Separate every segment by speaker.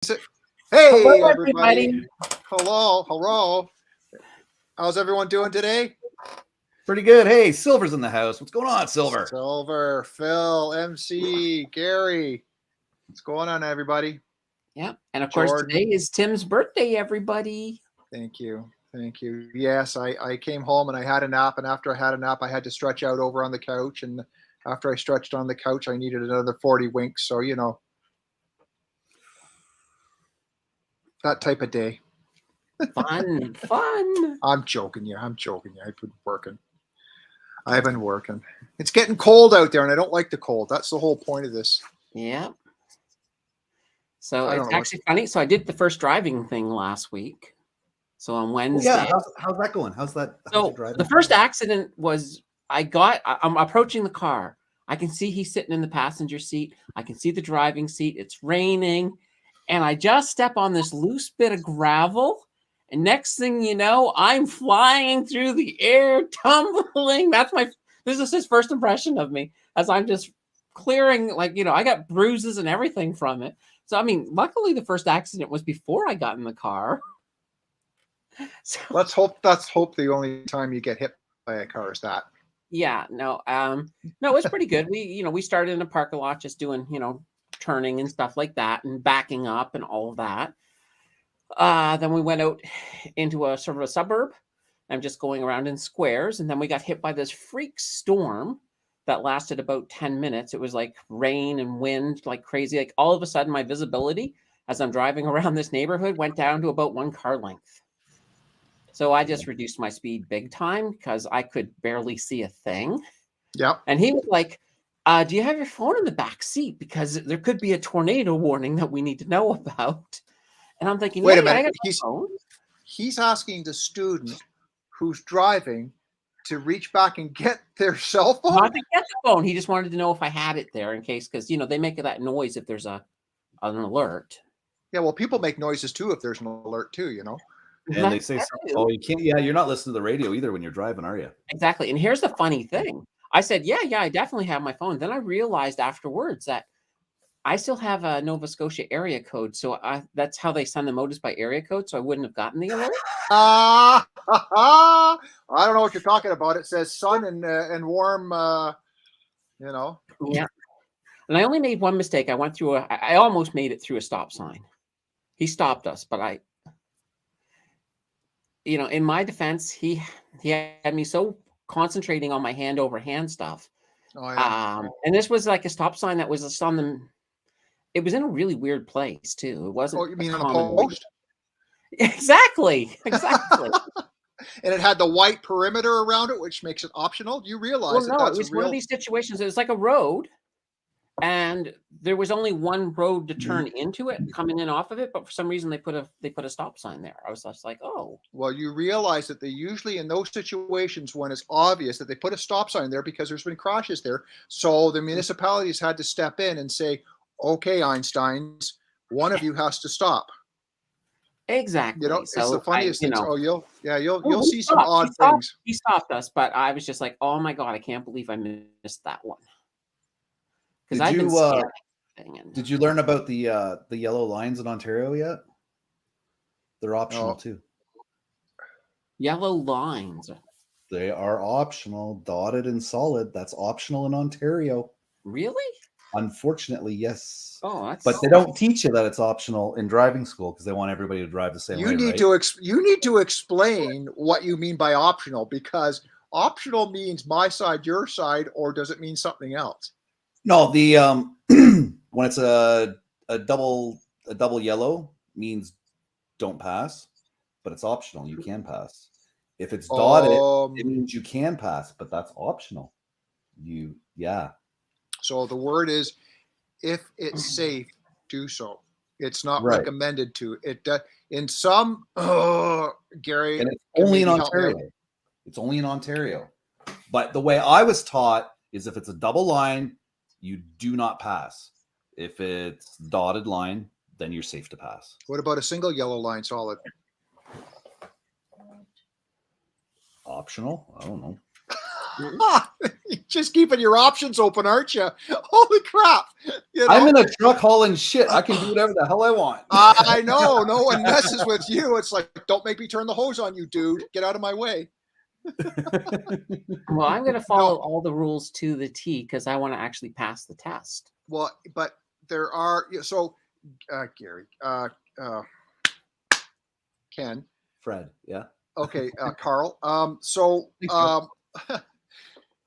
Speaker 1: Hey,
Speaker 2: Hello,
Speaker 1: everybody. Hello. How's everyone doing today?
Speaker 2: Pretty good. Hey, Silver's in the house. What's going on, Silver?
Speaker 1: Silver, Phil, MC, Gary. What's going on, everybody?
Speaker 3: Yeah, and of course today is Tim's birthday, everybody.
Speaker 1: Thank you. Yes, I came home and I had a nap, and after I had a nap, I had to stretch out over on the couch, and after I stretched on the couch, I needed another 40 winks, so you know, that type of day.
Speaker 3: Fun.
Speaker 1: I'm joking you. I've been working. It's getting cold out there, and I don't like the cold. That's the whole point of this.
Speaker 3: Yeah. So it's actually funny. So I did the first driving thing last week. So on Wednesday.
Speaker 2: Yeah, how's that going? How's
Speaker 3: the first accident was I'm approaching the car. I can see he's sitting in the passenger seat. I can see the driving seat. It's raining. And I just step on this loose bit of gravel. And next thing you know, I'm flying through the air, tumbling. This is his first impression of me as I'm just clearing, I got bruises and everything from it. So, I mean, luckily the first accident was before I got in the car.
Speaker 1: So, let's hope the only time you get hit by a car is that.
Speaker 3: Yeah, no, it's pretty good. We started in a parking lot just doing, turning and stuff like that and backing up and all of that. Then we went out into a sort of a suburb. I'm just going around in squares. And then we got hit by this freak storm that lasted about 10 minutes. It was like rain and wind like crazy. Like all of a sudden my visibility as I'm driving around this neighborhood went down to about 1 car length. So I just reduced my speed big time because I could barely see a thing.
Speaker 1: Yeah.
Speaker 3: And he was like, do you have your phone in the back seat? Because there could be a tornado warning that we need to know about. And I'm thinking,
Speaker 1: wait a minute. He's asking the student who's driving to reach back and get their cell phone?
Speaker 3: Not to get the phone. He just wanted to know if I had it there in case, because, they make that noise if there's an alert.
Speaker 1: Yeah, well, people make noises too if there's an alert too,
Speaker 2: And they say, oh, you can't. Yeah, you're not listening to the radio either when you're driving, are you?
Speaker 3: Exactly. And here's the funny thing. I said, yeah, I definitely have my phone. Then I realized afterwards that I still have a Nova Scotia area code. So that's how they send the notice by area code. So I wouldn't have gotten the alert.
Speaker 1: I don't know what you're talking about. It says sun and warm,
Speaker 3: Yeah. And I only made one mistake. I went through I almost made it through a stop sign. He stopped us, but in my defense, he had me so concentrating on my hand over hand stuff.
Speaker 1: Oh, yeah.
Speaker 3: And this was like a stop sign that was just on the. It was in a really weird place too. It wasn't.
Speaker 1: Oh, you mean on a post?
Speaker 3: Exactly.
Speaker 1: And it had the white perimeter around it, which makes it optional. You realize
Speaker 3: it was one of these situations. It was like a road, and there was only one road to turn into it, coming in off of it. But for some reason, they put a stop sign there. I was just like, oh.
Speaker 1: Well, you realize that they usually, in those situations when it's obvious that they put a stop sign there because there's been crashes there, so the municipalities had to step in and say, okay, Einsteins, one of you has to stop.
Speaker 3: Exactly.
Speaker 1: So it's the funniest thing. Oh, you'll see some odd things.
Speaker 3: He stopped us, but I was just like, oh my God, I can't believe I missed that one.
Speaker 2: Did you learn about the yellow lines in Ontario yet? They're optional too.
Speaker 3: Yellow lines.
Speaker 2: They are optional, dotted and solid. That's optional in Ontario.
Speaker 3: Really?
Speaker 2: Unfortunately, yes.
Speaker 3: Oh,
Speaker 2: but they don't teach you that it's optional in driving school because they want everybody to drive the same way.
Speaker 1: You need to explain what you mean by optional, because optional means my side, your side, or does it mean something else?
Speaker 2: No, the when it's a double yellow means don't pass, but it's optional. You can pass. If it's dotted, it means you can pass, but that's optional.
Speaker 1: So the word is, if it's safe, do so. It's not recommended to. It in some Gary.
Speaker 2: And it's only in Ontario. It's only in Ontario. But the way I was taught is if it's a double line, you do not pass. If it's dotted line, then you're safe to pass.
Speaker 1: What about a single yellow line solid?
Speaker 2: Optional? I don't know.
Speaker 1: Just keeping your options open, aren't you? Holy crap. You know?
Speaker 2: I'm in a truck hauling shit. I can do whatever the hell I want.
Speaker 1: I know. No one messes with you. It's like, don't make me turn the hose on you, dude. Get out of my way.
Speaker 3: Well, I'm going to follow all the rules to the T because I want to actually pass the test.
Speaker 1: Well, but there are, so Gary, Ken.
Speaker 2: Fred, yeah.
Speaker 1: Okay, Carl.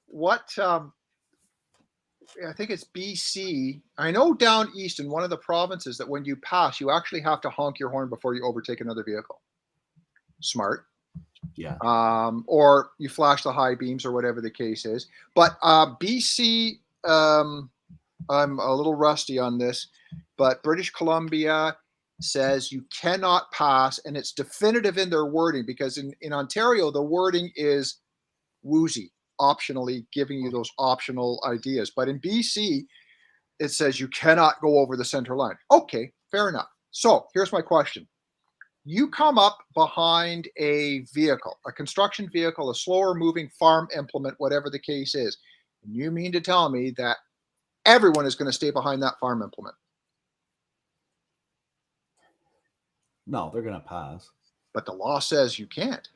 Speaker 1: What, I think it's BC. I know down east in one of the provinces that when you pass, you actually have to honk your horn before you overtake another vehicle. Smart.
Speaker 2: Yeah.
Speaker 1: Or you flash the high beams or whatever the case is. But BC, I'm a little rusty on this, but British Columbia says you cannot pass, and it's definitive in their wording, because in Ontario, the wording is woozy, optionally giving you those optional ideas. But in BC, it says you cannot go over the center line. Okay, fair enough. So here's my question. You come up behind a vehicle, a construction vehicle, a slower moving farm implement, whatever the case is. And you mean to tell me that everyone is going to stay behind that farm implement?
Speaker 2: No, they're going to pass.
Speaker 1: But the law says you can't.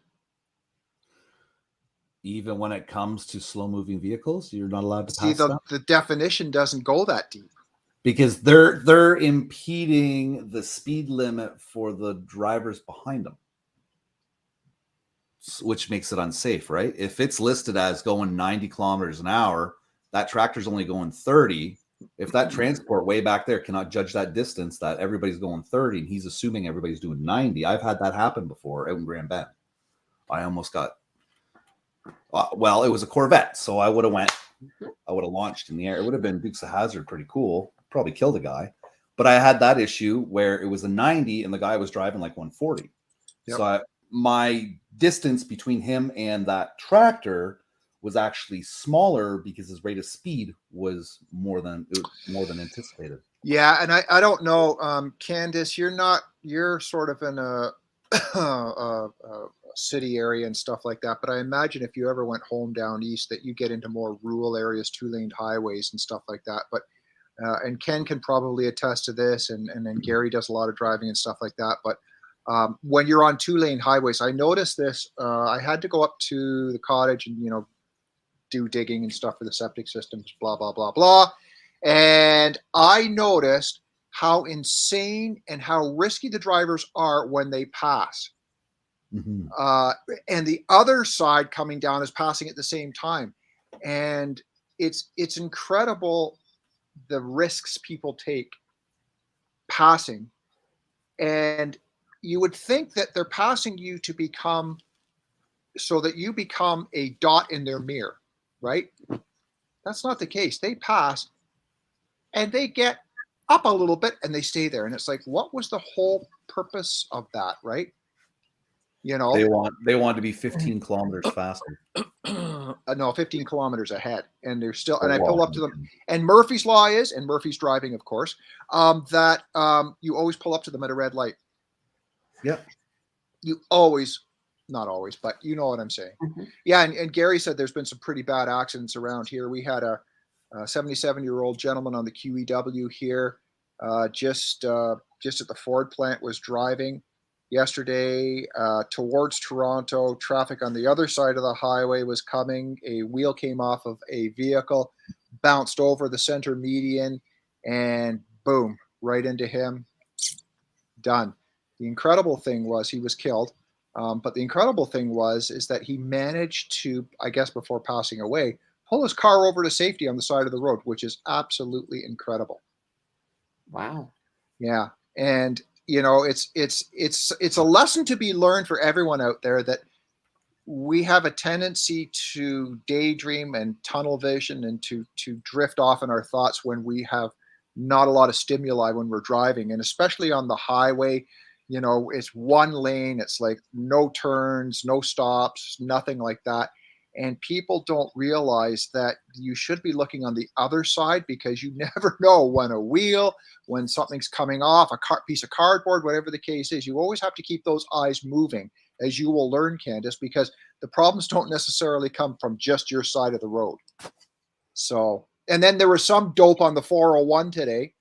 Speaker 2: Even when it comes to slow moving vehicles, you're not allowed to
Speaker 1: See,
Speaker 2: pass them?
Speaker 1: the definition doesn't go that deep.
Speaker 2: Because they're impeding the speed limit for the drivers behind them, which makes it unsafe, right? If it's listed as going 90 kilometers an hour, that tractor's only going 30. If that transport way back there cannot judge that distance, that everybody's going 30, and he's assuming everybody's doing 90. I've had that happen before out in Grand Bend. I almost got, well, it was a Corvette, so I would have launched in the air. It would have been Dukes of Hazzard, pretty cool. Probably killed a guy. But I had that issue where it was a 90 and the guy was driving like 140. Yep. So my distance between him and that tractor was actually smaller because his rate of speed was more than anticipated.
Speaker 1: Yeah, and I don't know, Candace, you're sort of in a city area and stuff like that, but I imagine if you ever went home down east that you get into more rural areas, 2-lane highways and stuff like that. But and Ken can probably attest to this, and then Gary does a lot of driving and stuff like that. But when you're on 2-lane highways, I noticed this. I had to go up to the cottage and do digging and stuff for the septic systems, blah blah blah blah, and I noticed how insane and how risky the drivers are when they pass. Mm-hmm. And the other side coming down is passing at the same time, and it's incredible the risks people take passing. And you would think that they're passing you to become so that you become a dot in their mirror, right? That's not the case. They pass and they get up a little bit and they stay there. And it's like, what was the whole purpose of that, right?
Speaker 2: They want to be 15 kilometers faster.
Speaker 1: No, 15 kilometers ahead, and they're still. And I pull up to them. And Murphy's law is, and Murphy's driving, of course, that you always pull up to them at a red light.
Speaker 2: Yeah.
Speaker 1: You always, not always, but you know what I'm saying. Mm-hmm. Yeah, and Gary said there's been some pretty bad accidents around here. We had a 77-year-old gentleman on the QEW here, just at the Ford plant, was driving yesterday towards Toronto. Traffic on the other side of the highway was coming. A wheel came off of a vehicle, bounced over the center median, and boom, right into him. Done. The incredible thing was he was killed. But the incredible thing is that he managed to, I guess before passing away, pull his car over to safety on the side of the road, which is absolutely incredible.
Speaker 3: Wow.
Speaker 1: Yeah. And it's a lesson to be learned for everyone out there that we have a tendency to daydream and tunnel vision and to drift off in our thoughts when we have not a lot of stimuli when we're driving. And especially on the highway, it's one lane. It's like no turns, no stops, nothing like that. And people don't realize that you should be looking on the other side, because you never know when a wheel, when something's coming off, a piece of cardboard, whatever the case is. You always have to keep those eyes moving, as you will learn, Candace, because the problems don't necessarily come from just your side of the road. So, and then there was some dope on the 401 today,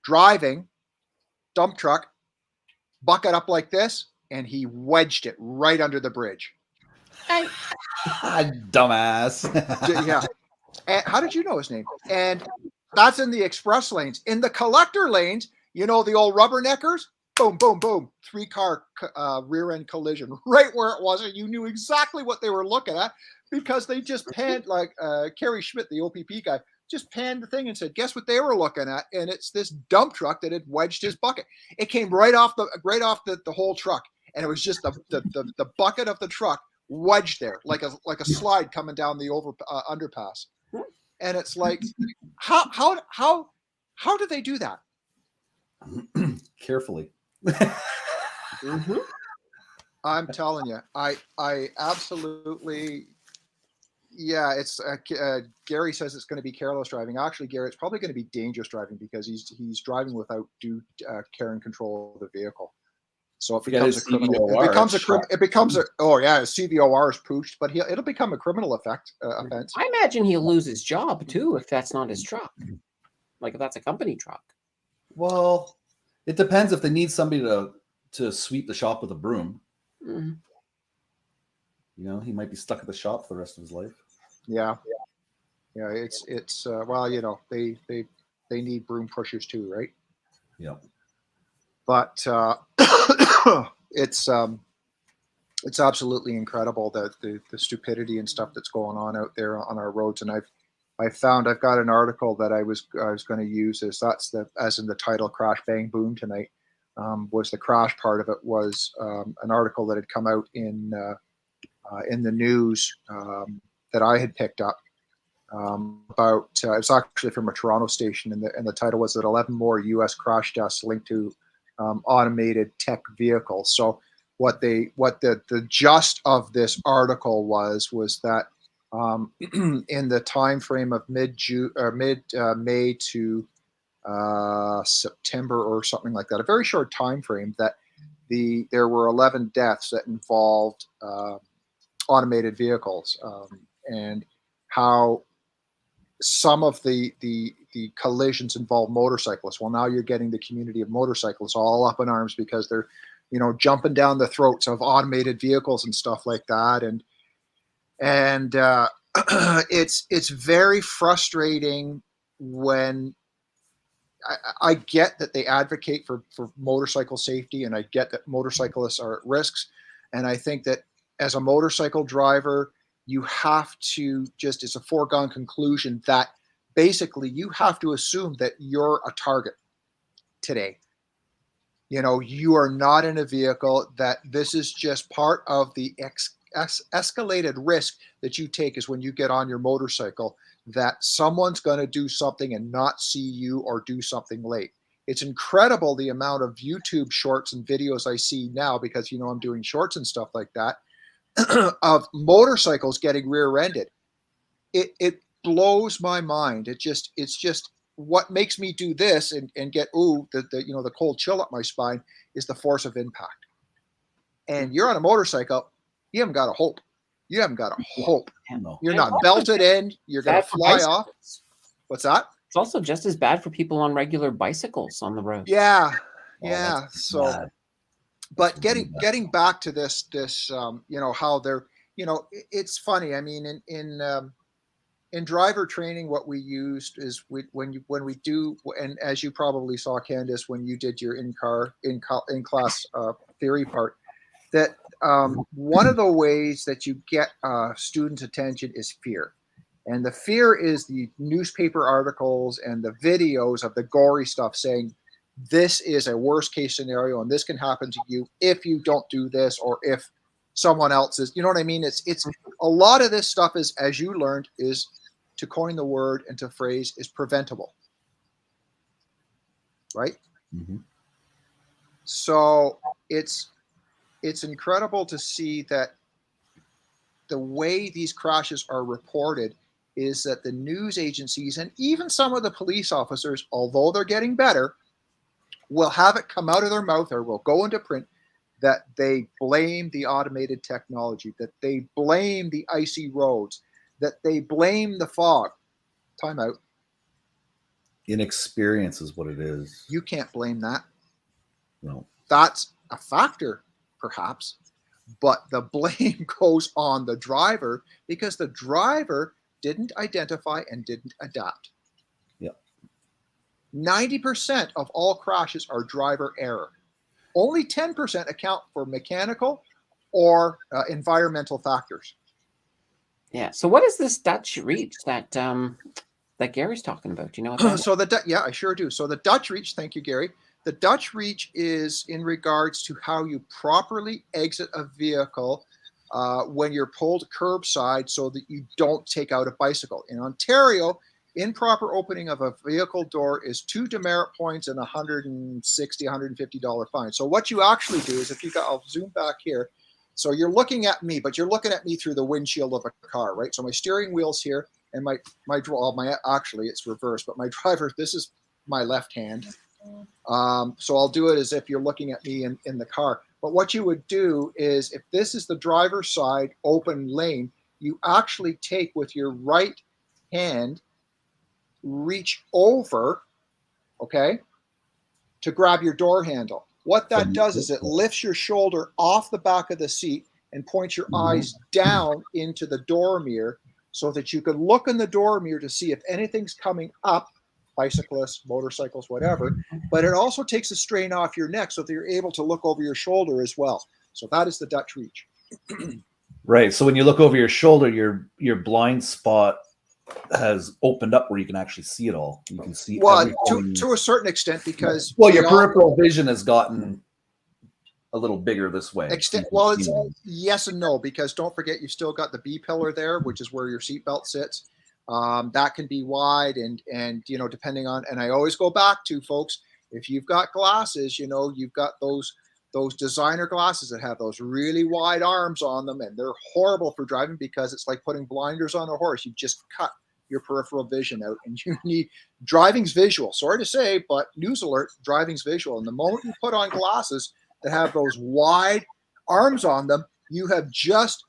Speaker 1: driving, dump truck, bucket up like this, and he wedged it right under the bridge.
Speaker 2: Dumbass.
Speaker 1: Yeah. And how did you know his name? And that's in the express lanes. In the collector lanes, you know, the old rubberneckers, boom, boom, boom, 3-car rear end collision right where it was. And you knew exactly what they were looking at because they just panned, like Kerry Schmidt, the OPP guy, just panned the thing and said, guess what they were looking at? And it's this dump truck that had wedged his bucket. It came right off the whole truck. And it was just the bucket of the truck wedged there like a slide coming down the underpass. And it's like, how do they do that?
Speaker 2: Carefully.
Speaker 3: Mm-hmm.
Speaker 1: I'm telling you, I absolutely, yeah. It's Gary says it's going to be careless driving. Actually, Gary, it's probably going to be dangerous driving because he's driving without due care and control of the vehicle. So it becomes a criminal. It becomes a oh yeah, CVOR is pooched, but it'll become a criminal offense.
Speaker 3: I imagine he'll lose his job too if that's not his truck. Like if that's a company truck.
Speaker 2: Well, it depends if they need somebody to sweep the shop with a broom.
Speaker 3: Mm-hmm.
Speaker 2: You know, he might be stuck at the shop for the rest of his life.
Speaker 1: Yeah. It's well, you know, they need broom pushers too, right?
Speaker 2: Yeah.
Speaker 1: But it's absolutely incredible that the stupidity and stuff that's going on out there on our roads. And I've got an article that I was going to use as in the title Crash Bang Boom tonight. Was the crash part of it was an article that had come out in the news that I had picked up about it's actually from a Toronto station, and the title was that 11 more U.S. crash deaths linked to automated tech vehicles. So what the gist of this article was that in the time frame of mid May to September or something like that, a very short time frame, that there were 11 deaths that involved automated vehicles, and how some of the collisions involve motorcyclists. Well, now you're getting the community of motorcyclists all up in arms because they're, you know, jumping down the throats of automated vehicles and stuff like that. And it's very frustrating when I get that they advocate for motorcycle safety, and I get that motorcyclists are at risks. And I think that as a motorcycle driver, you have to it's a foregone conclusion that basically you have to assume that you're a target today. You know, you are not in a vehicle, that this is just part of the escalated risk that you take is when you get on your motorcycle, that someone's going to do something and not see you or do something late. It's incredible the amount of YouTube shorts and videos I see now, because, you know, I'm doing shorts and stuff like that, of motorcycles getting rear-ended. It blows my mind. It's just what makes me do this and get the cold chill up my spine is the force of impact. And you're on a motorcycle, you haven't got a hope. You haven't got a hope. You're not belted in. You're going to fly off. What's that?
Speaker 3: It's also just as bad for people on regular bicycles on the road.
Speaker 1: Yeah.
Speaker 2: Oh,
Speaker 1: yeah. So,
Speaker 2: bad.
Speaker 1: but getting back to this, you know, how they're, you know, it's funny. I mean, in driver training, what we used is when we do, and as you probably saw, Candace, when you did your in class theory part, that one of the ways that you get students' attention is fear. And the fear is the newspaper articles and the videos of the gory stuff saying, this is a worst case scenario and this can happen to you if you don't do this, or if someone else is, you know what I mean? It's a lot of this stuff is, as you learned, is, to coin the word and to phrase, is preventable. Right?
Speaker 2: Mm-hmm.
Speaker 1: So it's incredible to see that the way these crashes are reported is that the news agencies and even some of the police officers, although they're getting better, will have it come out of their mouth or will go into print that they blame the automated technology, that they blame the icy roads, that they blame the fog. Time out.
Speaker 2: Inexperience is what it is.
Speaker 1: You can't blame that.
Speaker 2: No.
Speaker 1: That's a factor, perhaps, but the blame goes on the driver because the driver didn't identify and didn't adapt.
Speaker 2: Yeah.
Speaker 1: 90% of all crashes are driver error. Only 10% account for mechanical or environmental factors.
Speaker 3: Yeah. So what is this Dutch reach that that Gary's talking about? Do you know what that is?
Speaker 1: So yeah, I sure do. So the Dutch reach, thank you, Gary. The Dutch reach is in regards to how you properly exit a vehicle when you're pulled curbside so that you don't take out a bicycle. In Ontario, improper opening of a vehicle door is 2 demerit points and $160, $150 fine. So what you actually do is, I'll zoom back here. So you're looking at me, but you're looking at me through the windshield of a car, right? So my steering wheel's here, and actually it's reversed, but my driver, this is my left hand. So I'll do it as if you're looking at me in the car. But what you would do is, if this is the driver's side open lane, you actually take with your right hand, reach over, okay, to grab your door handle. What that does is it lifts your shoulder off the back of the seat and points your eyes down into the door mirror so that you can look in the door mirror to see if anything's coming up, bicyclists, motorcycles, whatever. But it also takes the strain off your neck so that you're able to look over your shoulder as well. So that is the Dutch reach.
Speaker 2: Right. So when you look over your shoulder, your blind spot has opened up where you can actually see it all. You can see
Speaker 1: to a certain extent, because
Speaker 2: your peripheral vision has gotten a little bigger this way.
Speaker 1: It's yes and no, because don't forget, you still got the B pillar there, which is where your seatbelt sits. That can be wide, and depending on, and I always go back to, folks, if you've got glasses, you've got those designer glasses that have those really wide arms on them, and they're horrible for driving because it's like putting blinders on a horse. You just cut your peripheral vision out, and you need driving's visual. Sorry to say, but news alert, driving's visual. And the moment you put on glasses that have those wide arms on them, you have just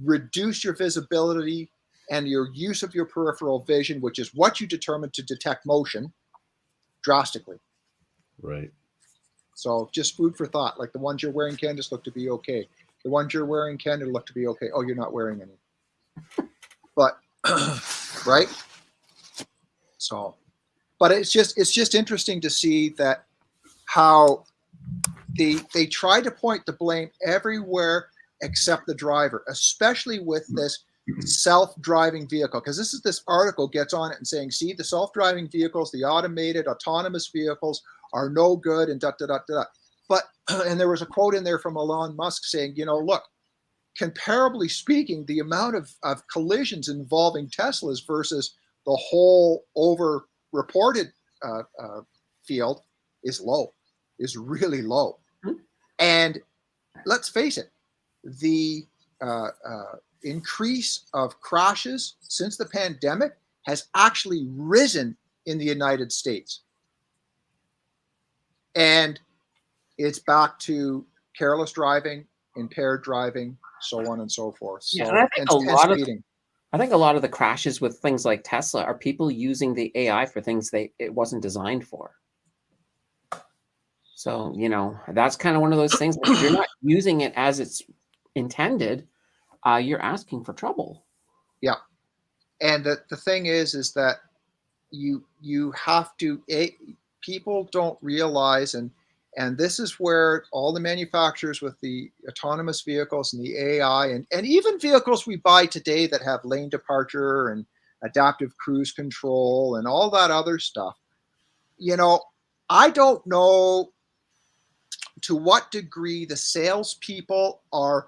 Speaker 1: reduced your visibility and your use of your peripheral vision, which is what you determine to detect motion, drastically.
Speaker 2: Right.
Speaker 1: So just food for thought. Like the ones you're wearing, Candace, look to be okay. The ones you're wearing, Candace, look to be okay. Oh, you're not wearing any. But right. So, but it's just interesting to see that how they try to point the blame everywhere except the driver, especially with this self-driving vehicle, because this article gets on it and saying, see, the self-driving vehicles, the automated autonomous vehicles are no good, and But and there was a quote in there from Elon Musk saying, look, comparably speaking, the amount of collisions involving Teslas versus the whole over-reported field is really low. And let's face it, the increase of crashes since the pandemic has actually risen in the United States. And it's back to careless driving, impaired driving, so on and so forth. So,
Speaker 3: yeah, and I think a lot of the crashes with things like Tesla are people using the AI for things it wasn't designed for. So, that's kind of one of those things. If you're not using it as it's intended, you're asking for trouble.
Speaker 1: Yeah. And the thing is that you have to, people don't realize, and this is where all the manufacturers with the autonomous vehicles and the AI and even vehicles we buy today that have lane departure and adaptive cruise control and all that other stuff, I don't know to what degree the salespeople are,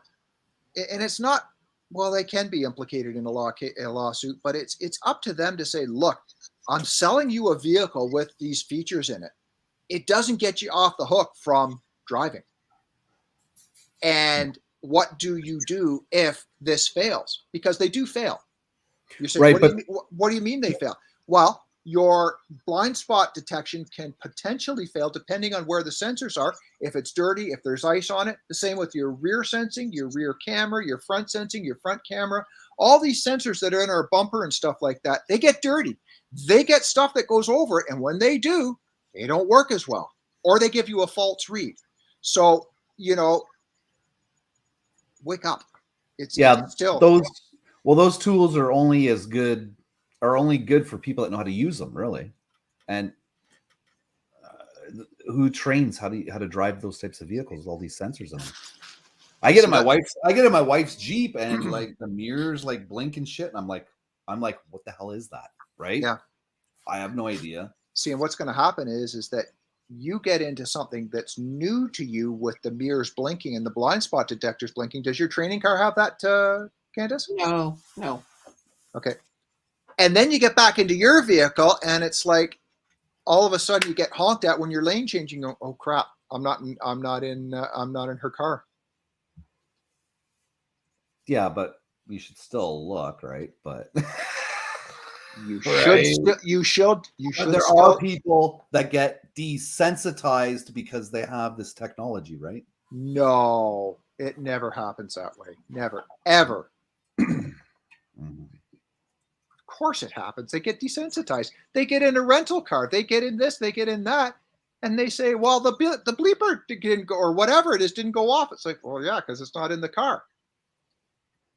Speaker 1: and it's not, well, they can be implicated in a lawsuit, but it's up to them to say, look, I'm selling you a vehicle with these features in it. It doesn't get you off the hook from driving. And what do you do if this fails? Because they do fail. You say, right, what do you mean they fail? Well, your blind spot detection can potentially fail depending on where the sensors are. If it's dirty, if there's ice on it, the same with your rear sensing, your rear camera, your front sensing, your front camera, all these sensors that are in our bumper and stuff like that, they get dirty. They get stuff that goes over it. And when they do, they don't work as well, or they give you a false read. So, you know, wake up. It's still
Speaker 2: those tools are only good for people that know how to use them, really. And who trains how to drive those types of vehicles with all these sensors in them? I get in my wife's Jeep, and like the mirrors like blink and shit, and I'm like, what the hell is that? Right?
Speaker 1: Yeah.
Speaker 2: I have no idea. See,
Speaker 1: and what's going to happen is that you get into something that's new to you with the mirrors blinking and the blind spot detectors blinking. Does your training car have that, Candace?
Speaker 3: No.
Speaker 1: Okay. And then you get back into your vehicle, and it's like all of a sudden you get honked at when you're lane changing. Oh crap! I'm not in her car.
Speaker 2: Yeah, but you should still look, right? But
Speaker 1: you should.
Speaker 2: There are people that get desensitized because they have this technology, right?
Speaker 1: No, it never happens that way. Never, ever. Of course it happens. They get desensitized. They get in a rental car. They get in this. They get in that. And they say, well, the bleeper didn't go, or whatever it is, didn't go off. It's like, well, yeah, because it's not in the car.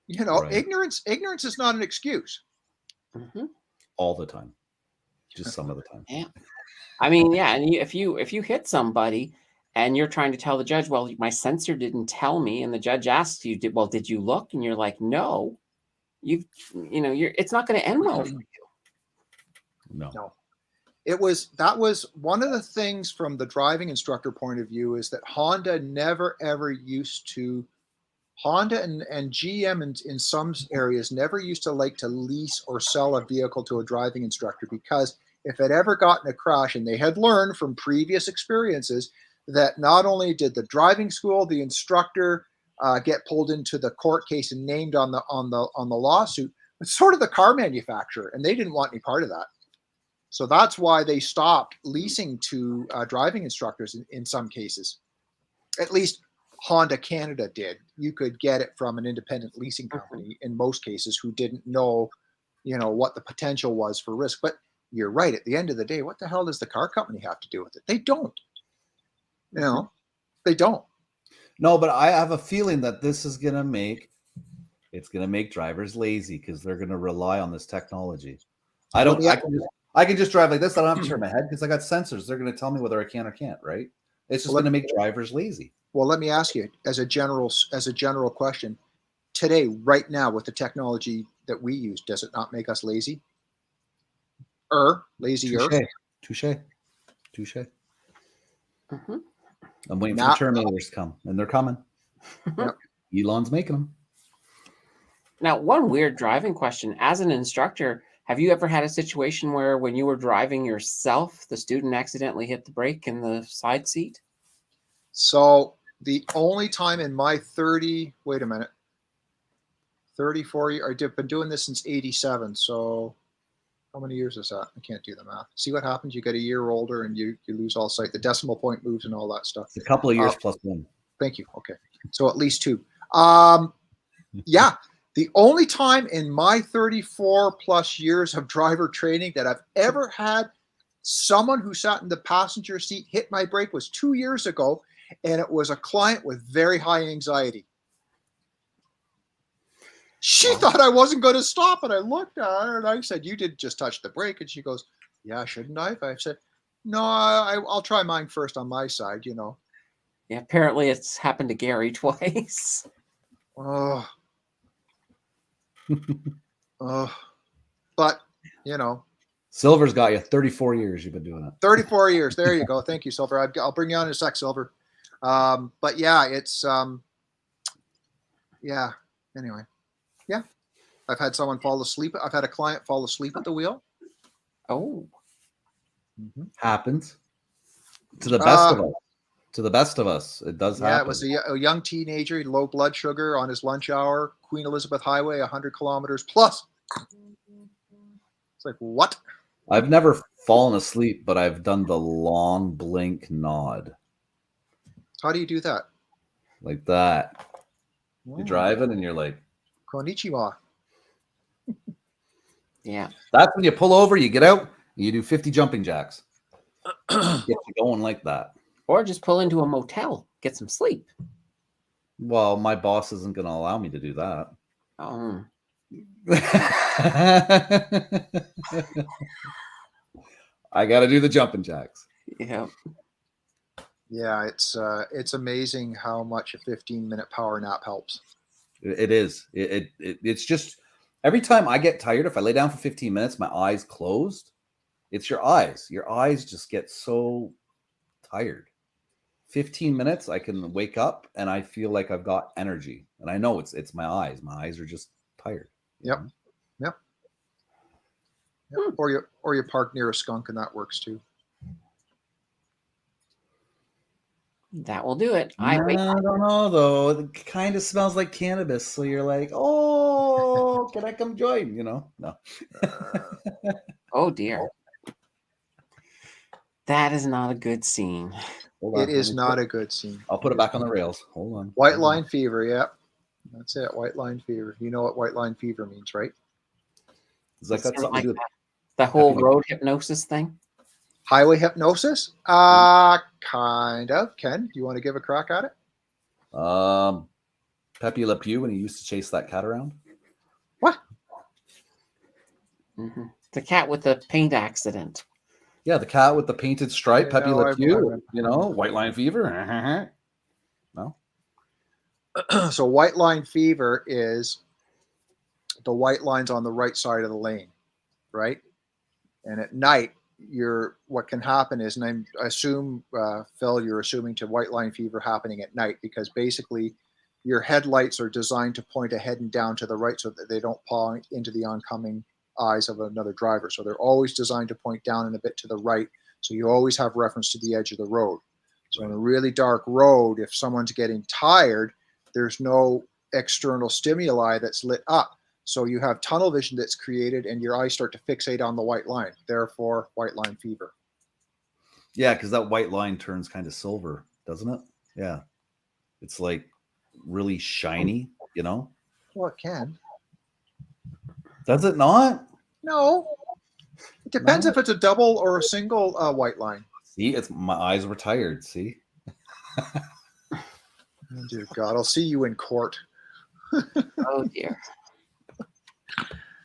Speaker 1: You know, right. Ignorance is not an excuse.
Speaker 2: All the time. Just some of the time.
Speaker 3: Yeah. I mean, yeah. And if you hit somebody and you're trying to tell the judge, well, my sensor didn't tell me, and the judge asks you, did you look? And you're like, no. It's not going to end well for you.
Speaker 1: No. That was one of the things from the driving instructor point of view, is that Honda never ever used to, Honda and GM in some areas never used to like to lease or sell a vehicle to a driving instructor, because if it ever got in a crash, and they had learned from previous experiences that not only did the driving school, the instructor get pulled into the court case and named on the lawsuit, but sort of the car manufacturer, and they didn't want any part of that. So that's why they stopped leasing to driving instructors in some cases. At least Honda Canada did. You could get it from an independent leasing company in most cases who didn't know, what the potential was for risk. But you're right. At the end of the day, what the hell does the car company have to do with it? They don't. They don't.
Speaker 2: No, but I have a feeling that this is going to make drivers lazy, because they're going to rely on this technology. I can just drive like this. I don't have to turn my head because I got sensors. They're going to tell me whether I can or can't, right? It's just going to make drivers lazy.
Speaker 1: Well, let me ask you as a general question. Today, right now, with the technology that we use, does it not make us lazy? Lazier?
Speaker 2: Touche. I'm waiting for the Terminators to come, and they're coming.
Speaker 1: Yep.
Speaker 2: Elon's making them.
Speaker 3: Now, one weird driving question. As an instructor, have you ever had a situation where when you were driving yourself, the student accidentally hit the brake in the side seat?
Speaker 1: So the only time in my 34 years, I've been doing this since 87. So how many years is that? I can't do the math. See what happens? You get a year older and you lose all sight. The decimal point moves and all that stuff.
Speaker 2: A couple of years plus one.
Speaker 1: Thank you. Okay. So at least 2. Yeah. The only time in my 34 plus years of driver training that I've ever had someone who sat in the passenger seat hit my brake was 2 years ago, and it was a client with very high anxiety. She thought I wasn't going to stop, and I looked at her and I said, "You did just touch the brake." And she goes, "Yeah, shouldn't I?" I said, "No, I'll try mine first on my side, Yeah,
Speaker 3: apparently it's happened to Gary twice.
Speaker 1: Oh. But
Speaker 2: Silver's got you 34 years. You've been doing it.
Speaker 1: 34 years. There you go. Thank you, Silver. I'll bring you on in a sec, Silver. But yeah, it's yeah. Anyway, yeah. I've had someone fall asleep. I've had a client fall asleep at the wheel.
Speaker 3: Oh,
Speaker 2: happens to the best of us. To the best of us, it does happen.
Speaker 1: Yeah, it was a young teenager, low blood sugar on his lunch hour, Queen Elizabeth Highway, 100 kilometers plus. It's like, what?
Speaker 2: I've never fallen asleep, but I've done the long blink nod.
Speaker 1: How do you do that?
Speaker 2: Like that. You're driving and you're like,
Speaker 1: Konnichiwa.
Speaker 3: Yeah.
Speaker 2: That's when you pull over, you get out, and you do 50 jumping jacks. Get you going like that.
Speaker 3: Or just pull into a motel, get some sleep.
Speaker 2: Well, my boss isn't going to allow me to do that. I got to do the jumping jacks.
Speaker 3: Yeah.
Speaker 1: Yeah, it's amazing how much a 15-minute power nap helps.
Speaker 2: It is. It's just every time I get tired, if I lay down for 15 minutes, my eyes closed. It's your eyes. Your eyes just get so tired. 15 minutes, I can wake up and I feel like I've got energy. And I know it's my eyes. My eyes are just tired.
Speaker 1: Yep. Yep. Or you park near a skunk and that works too.
Speaker 3: That will do it.
Speaker 2: I don't know though. It kind of smells like cannabis. So you're like, oh, can I come join? You know? No.
Speaker 3: Oh dear. That is not a good scene.
Speaker 1: It is not a good scene.
Speaker 2: I'll put it back on the rails. Hold on.
Speaker 1: White line fever, yeah. That's it. White line fever. You know what white line fever means, right?
Speaker 2: It's like that's something to do with
Speaker 3: the whole road hypnosis thing.
Speaker 1: Highway hypnosis? Kind of. Ken, do you want to give a crack at it?
Speaker 2: Pepe Le Pew when he used to chase that cat around.
Speaker 1: What?
Speaker 3: Mm-hmm. The cat with the paint accident.
Speaker 2: Yeah, the cat with the painted stripe,
Speaker 1: Yeah,
Speaker 2: Pepe
Speaker 1: no,
Speaker 2: Le Pew. You know, white line fever. No.
Speaker 1: So white line fever is the white lines on the right side of the lane, right? And at night, what can happen is, and I assume, Phil, you're assuming to white line fever happening at night because basically your headlights are designed to point ahead and down to the right so that they don't point into the oncoming eyes of another driver. So they're always designed to point down and a bit to the right. So you always have reference to the edge of the road. So in a really dark road, if someone's getting tired, there's no external stimuli that's lit up. So you have tunnel vision that's created and your eyes start to fixate on the white line. Therefore, white line fever.
Speaker 2: Yeah, because that white line turns kind of silver, doesn't it? Yeah. It's like really shiny, you know?
Speaker 1: Well, it can.
Speaker 2: Does it not?
Speaker 1: No. It depends if it's a double or a single white line.
Speaker 2: See, my eyes were tired. See?
Speaker 1: Oh, dear God, I'll see you in court.
Speaker 3: Oh dear.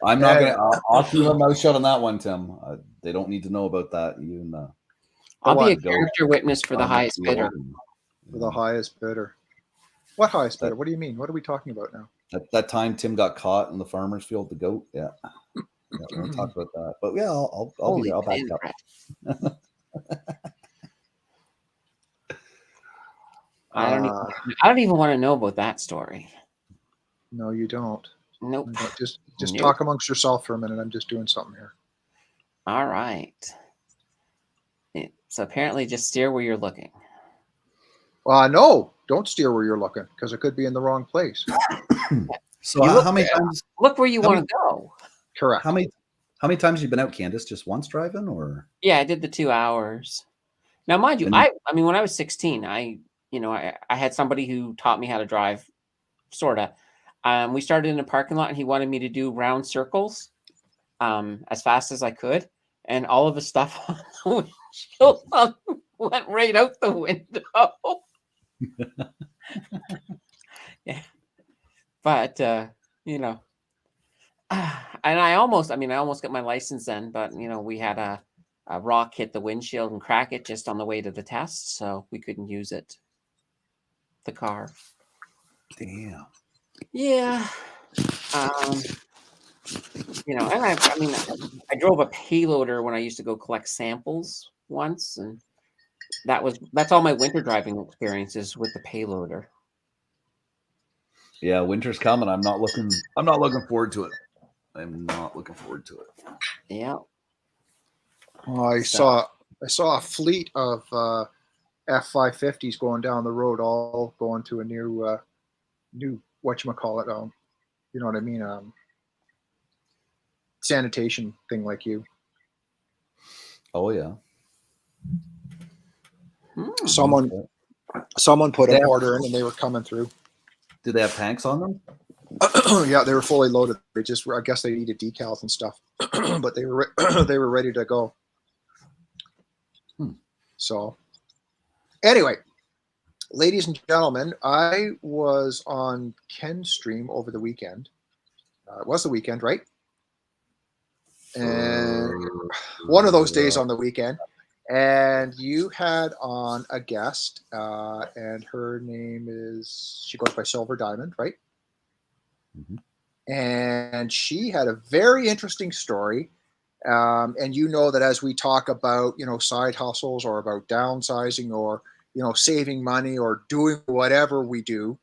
Speaker 2: I'm not gonna. I'll keep my mouth shut on that one, Tim. They don't need to know about that. Even
Speaker 3: I'll be a character witness for the highest bidder.
Speaker 1: For the highest bidder. What highest bidder? What do you mean? What are we talking about now?
Speaker 2: That time Tim got caught in the farmer's field, the goat. Yeah. We'll talk about that. But yeah, I'll be there. I'll back up.
Speaker 3: I don't even want to know about that story.
Speaker 1: No, you don't.
Speaker 3: Nope.
Speaker 1: Just talk amongst yourself for a minute. I'm just doing something here.
Speaker 3: All right. So apparently just steer where you're looking.
Speaker 1: No, don't steer where you're looking because it could be in the wrong place.
Speaker 2: So how many times?
Speaker 3: Look where you want to go.
Speaker 1: Correct.
Speaker 2: How many times have you been out, Candace? Just once driving, or?
Speaker 3: Yeah, I did the 2 hours. Now, mind you, I mean, when I was 16, I had somebody who taught me how to drive, sorta. We started in a parking lot, and he wanted me to do round circles, as fast as I could, and all of the stuff on the windshield went right out the window. Yeah, but and I almost got my license then, but we had a rock hit the windshield and crack it just on the way to the test, so we couldn't use it. The car.
Speaker 2: Damn.
Speaker 3: Yeah. And I drove a payloader when I used to go collect samples once, and that's all my winter driving experiences with the payloader.
Speaker 2: Yeah, winter's coming. I'm not looking forward to it. I'm not looking forward to it.
Speaker 3: Yeah.
Speaker 1: I saw a fleet of F-550s going down the road, all going to a new whatchamacallit, you know what I mean, sanitation thing like you.
Speaker 2: Oh yeah.
Speaker 1: Someone put an order in and they were coming through.
Speaker 2: Did they have tanks on them?
Speaker 1: Yeah, they were fully loaded. I guess they needed decals and stuff. but they were they were ready to go. So anyway, ladies and gentlemen, I was on Ken's stream over the weekend. It was the weekend, right? And one of those days on the weekend. And you had on a guest, and her name is, she goes by Silver Diamond, right? And she had a very interesting story. And you know that as we talk about, side hustles or about downsizing or, saving money or doing whatever we do,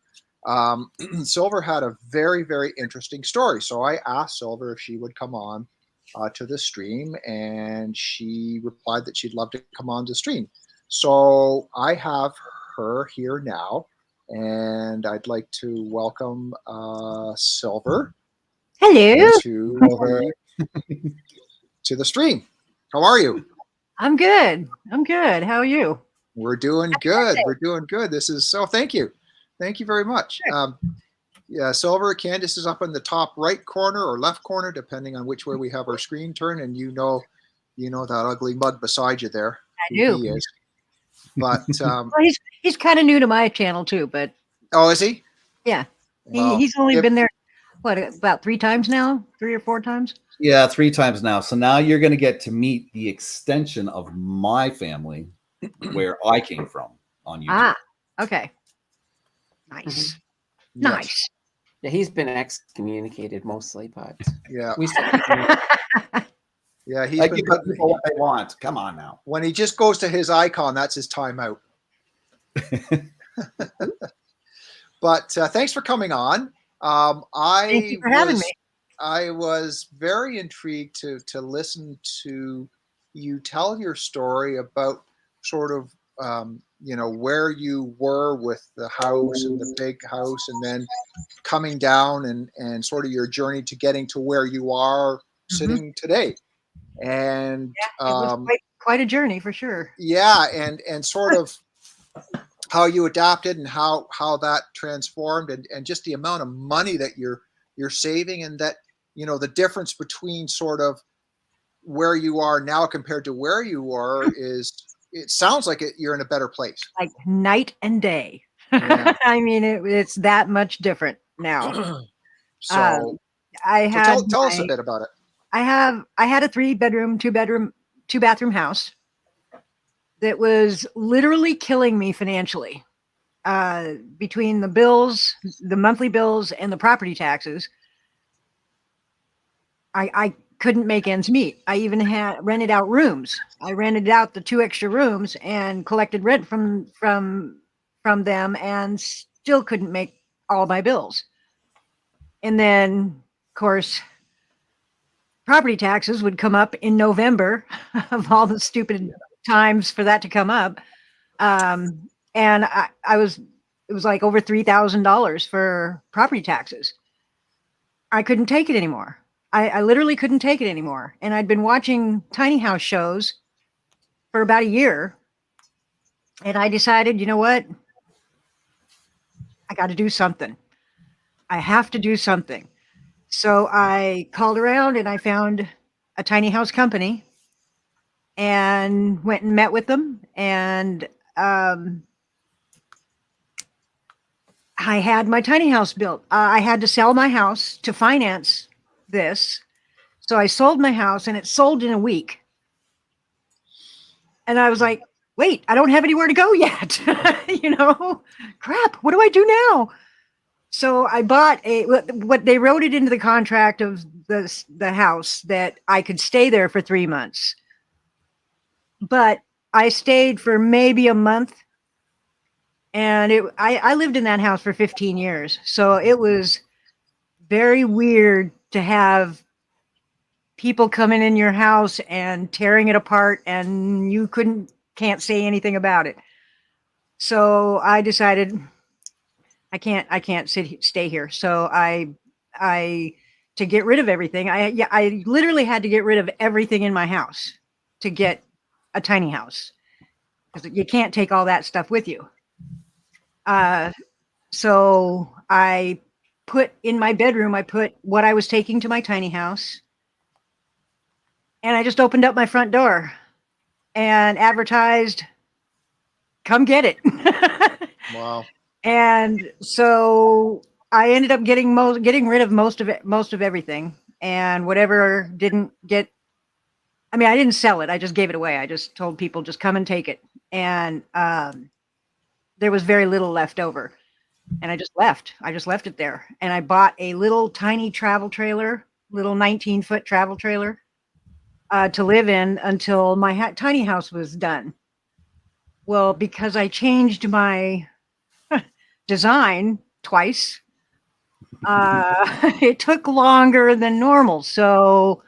Speaker 1: Silver had a very, very interesting story. So I asked Silver if she would come on to the stream, and she replied that she'd love to come on the stream. So I have her here now, and I'd like to welcome Silver.
Speaker 4: Hello.
Speaker 1: To the stream. How are you?
Speaker 4: I'm good. How are you?
Speaker 1: We're doing good. We're doing good. This is so. Thank you. Thank you very much.
Speaker 4: Sure.
Speaker 1: Yeah, Silver, Candace is up in the top right corner or left corner, depending on which way we have our screen turned. And you know that ugly mug beside you there.
Speaker 4: I do.
Speaker 1: He is. But
Speaker 4: well, he's kind of new to my channel too. But
Speaker 1: oh, is he?
Speaker 4: Yeah,
Speaker 1: Well,
Speaker 4: he's only been there about 3 times now, 3 or 4 times.
Speaker 2: Yeah, 3 times now. So now you're going to get to meet the extension of my family, where I came from on YouTube.
Speaker 4: Ah, okay. Nice. Nice.
Speaker 3: Yeah, he's been excommunicated mostly, but
Speaker 1: Yeah.
Speaker 3: we still
Speaker 1: Yeah, he's
Speaker 2: I
Speaker 1: been
Speaker 2: give people what they want. Come on now.
Speaker 1: when he just goes to his icon, that's his timeout. But thanks for coming on.
Speaker 4: Thank you for having me.
Speaker 1: I was very intrigued to listen to you tell your story about sort of where you were with the house and the big house, and then coming down and sort of your journey to getting to where you are sitting today. And
Speaker 4: it was quite a journey for sure.
Speaker 1: Yeah, and sort of how you adapted and how that transformed, and just the amount of money that you're saving, and that the difference between sort of where you are now compared to where you were is, it sounds like you're in a better place.
Speaker 4: Like night and day.
Speaker 1: Yeah.
Speaker 4: I mean, it's that much different now.
Speaker 1: So tell us a bit about it.
Speaker 4: I had a 3-bedroom, 2-bathroom house that was literally killing me financially. Between the bills, the monthly bills, and the property taxes, I couldn't make ends meet. I even had rented out rooms. I rented out the 2 extra rooms and collected rent from them, and still couldn't make all my bills. And then, of course, property taxes would come up in November of all the stupid times for that to come up. And it was like over $3,000 for property taxes. I couldn't take it anymore. I literally couldn't take it anymore. And I'd been watching tiny house shows for about a year. And I decided, you know what? I got to do something. I have to do something. So I called around and I found a tiny house company and went and met with them. And I had my tiny house built. I had to sell my house to finance this. So I sold my house, and it sold in a week. And I was like, wait, I don't have anywhere to go yet. Crap, what do I do now? So I bought what they wrote it into the contract of the house that I could stay there for 3 months. But I stayed for maybe a month. And I lived in that house for 15 years. So it was very weird to have people coming in your house and tearing it apart, and you can't say anything about it. So I decided I can't stay here. So I to get rid of everything, I literally had to get rid of everything in my house to get a tiny house, because you can't take all that stuff with you. So I put in my bedroom, I put what I was taking to my tiny house, And I just opened up my front door and advertised, come get it.
Speaker 1: Wow.
Speaker 4: And so I ended up getting rid of most of everything, and whatever didn't get, I mean, I didn't sell it. I just gave it away. I just told people, just come and take it. And there was very little left over. And I just left. I just left it there. And I bought a little tiny travel trailer, little 19-foot travel trailer to live in until my tiny house was done. Well, because I changed my design twice, it took longer than normal. So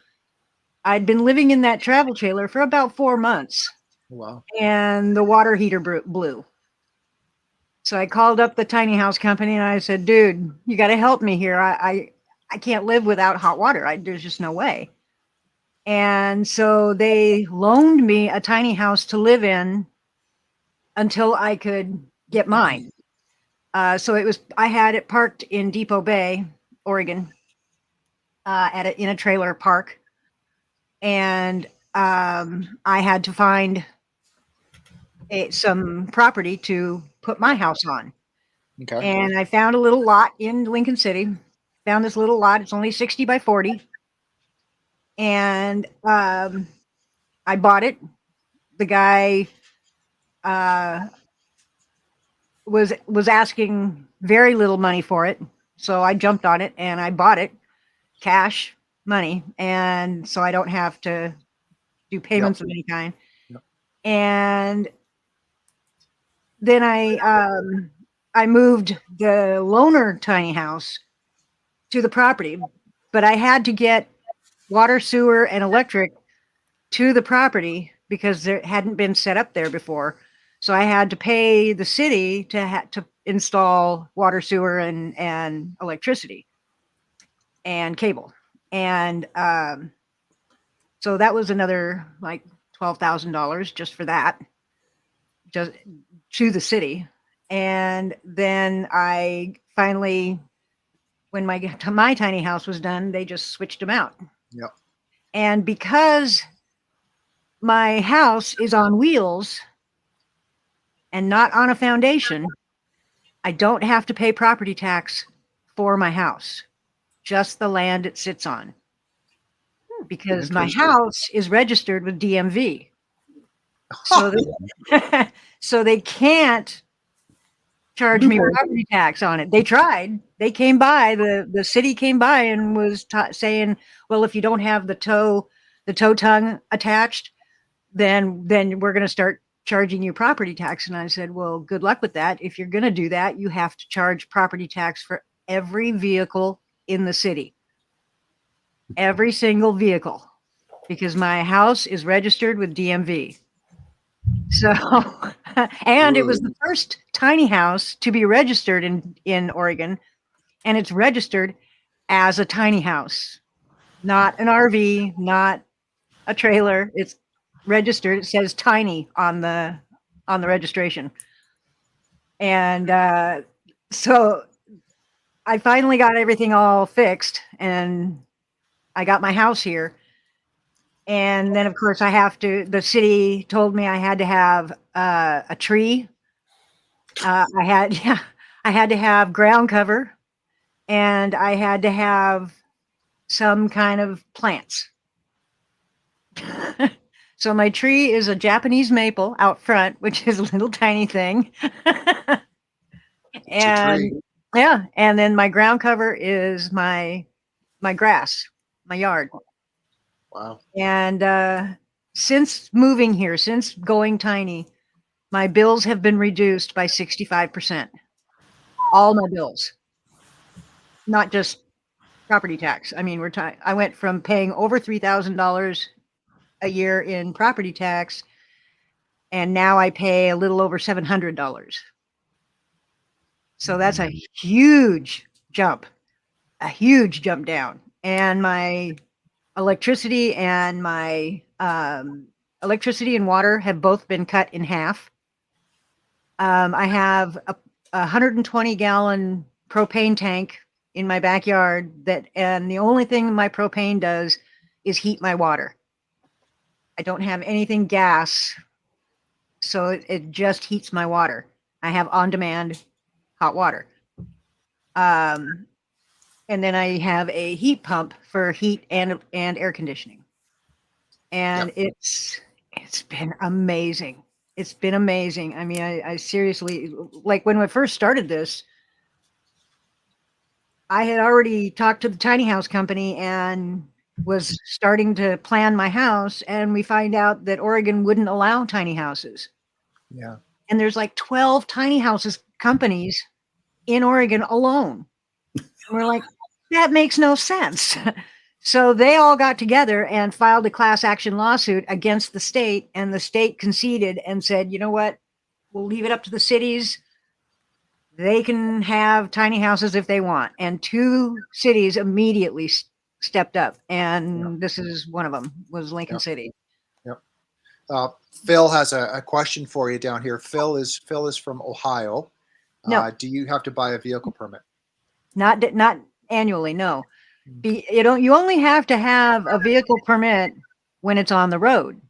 Speaker 4: I'd been living in that travel trailer for about 4 months,
Speaker 1: Wow.
Speaker 4: and the water heater blew. So I called up the tiny house company and I said, dude, you got to help me here. I can't live without hot water. There's just no way. And so they loaned me a tiny house to live in until I could get mine. So I had it parked in Depot Bay, Oregon, in a trailer park. And I had to find some property to put my house on.
Speaker 1: Okay.
Speaker 4: And I found a little lot in Lincoln City. Found this little lot. It's only 60 by 40. And I bought it. The guy was asking very little money for it. So I jumped on it and I bought it, cash money. And so I don't have to do payments of any kind.
Speaker 1: Yep.
Speaker 4: And then I moved the loaner tiny house to the property, but I had to get water, sewer, and electric to the property because there hadn't been set up there before. So I had to pay the city to install water, sewer, and electricity and cable. And so that was another like $12,000 just for that, just to the city. And then I finally, when my tiny house was done, they just switched them out.
Speaker 1: Yep.
Speaker 4: And because my house is on wheels and not on a foundation, I don't have to pay property tax for my house, just the land it sits on. Because my house is registered with DMV. So they can't charge me property tax on it. They tried. They came by, the city came by and was saying, well, if you don't have the tow tongue attached, then we're going to start charging you property tax. And I said, well, good luck with that. If you're going to do that, you have to charge property tax for every vehicle in the city. Every single vehicle, because my house is registered with DMV. So, and it was the first tiny house to be registered in Oregon, and it's registered as a tiny house, not an RV, not a trailer. It's registered. It says tiny on the registration. And so I finally got everything all fixed, and I got my house here. And then, of course, the city told me I had to have a tree. I had to have ground cover, and I had to have some kind of plants. So my tree is a Japanese maple out front, which is a little tiny thing. And yeah, and then my ground cover is my grass, my yard.
Speaker 1: Wow.
Speaker 4: And since moving here, since going tiny, my bills have been reduced by 65%. All my bills, not just property tax. I mean, I went from paying over $3,000 a year in property tax, and now I pay a little over $700. So that's a huge jump down. And my electricity and water have both been cut in half. I have a 120-gallon propane tank in my backyard and the only thing my propane does is heat my water. I don't have anything gas, so it just heats my water. I have on-demand hot water. And then I have a heat pump for heat and air conditioning. And it's been amazing. It's been amazing. I mean, I seriously, like when I first started this, I had already talked to the tiny house company and was starting to plan my house, and we find out that Oregon wouldn't allow tiny houses.
Speaker 1: Yeah.
Speaker 4: And there's like 12 tiny houses companies in Oregon alone. And we're like, that makes no sense. So they all got together and filed a class action lawsuit against the state, and the state conceded and said, you know what, we'll leave it up to the cities. They can have tiny houses if they want. And 2 cities immediately stepped up, and this is one of them, was Lincoln City.
Speaker 1: Yep. Phil has a question for you down here. Phil is from Ohio.
Speaker 4: No.
Speaker 1: Do you have to buy a vehicle permit?
Speaker 4: Not annually, no. You only have to have a vehicle permit when it's on the road.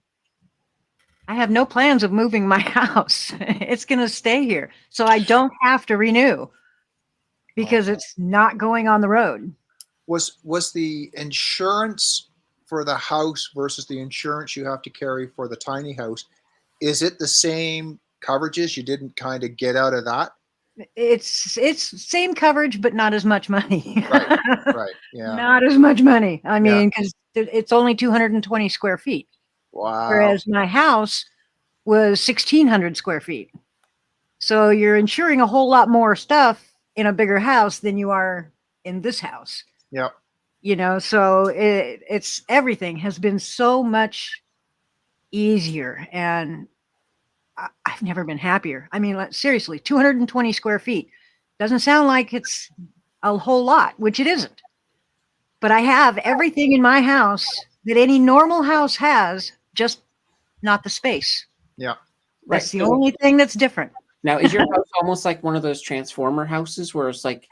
Speaker 4: I have no plans of moving my house. It's going to stay here. So I don't have to renew because it's not going on the road.
Speaker 1: Was the insurance for the house versus the insurance you have to carry for the tiny house, is it the same coverages? You didn't kind of get out of that?
Speaker 4: It's same coverage, but not as much money.
Speaker 1: Right. Yeah.
Speaker 4: Not as much money. I mean, because it's only 220 square feet.
Speaker 1: Wow.
Speaker 4: Whereas my house was 1,600 square feet. So you're insuring a whole lot more stuff in a bigger house than you are in this house.
Speaker 1: Yeah.
Speaker 4: You know, so it's everything has been so much easier, and I've never been happier. I mean, seriously, 220 square feet doesn't sound like it's a whole lot, which it isn't. But I have everything in my house that any normal house has, just not the space.
Speaker 1: Yeah.
Speaker 4: That's the only thing that's different.
Speaker 3: Now, is your house almost like one of those transformer houses where it's like,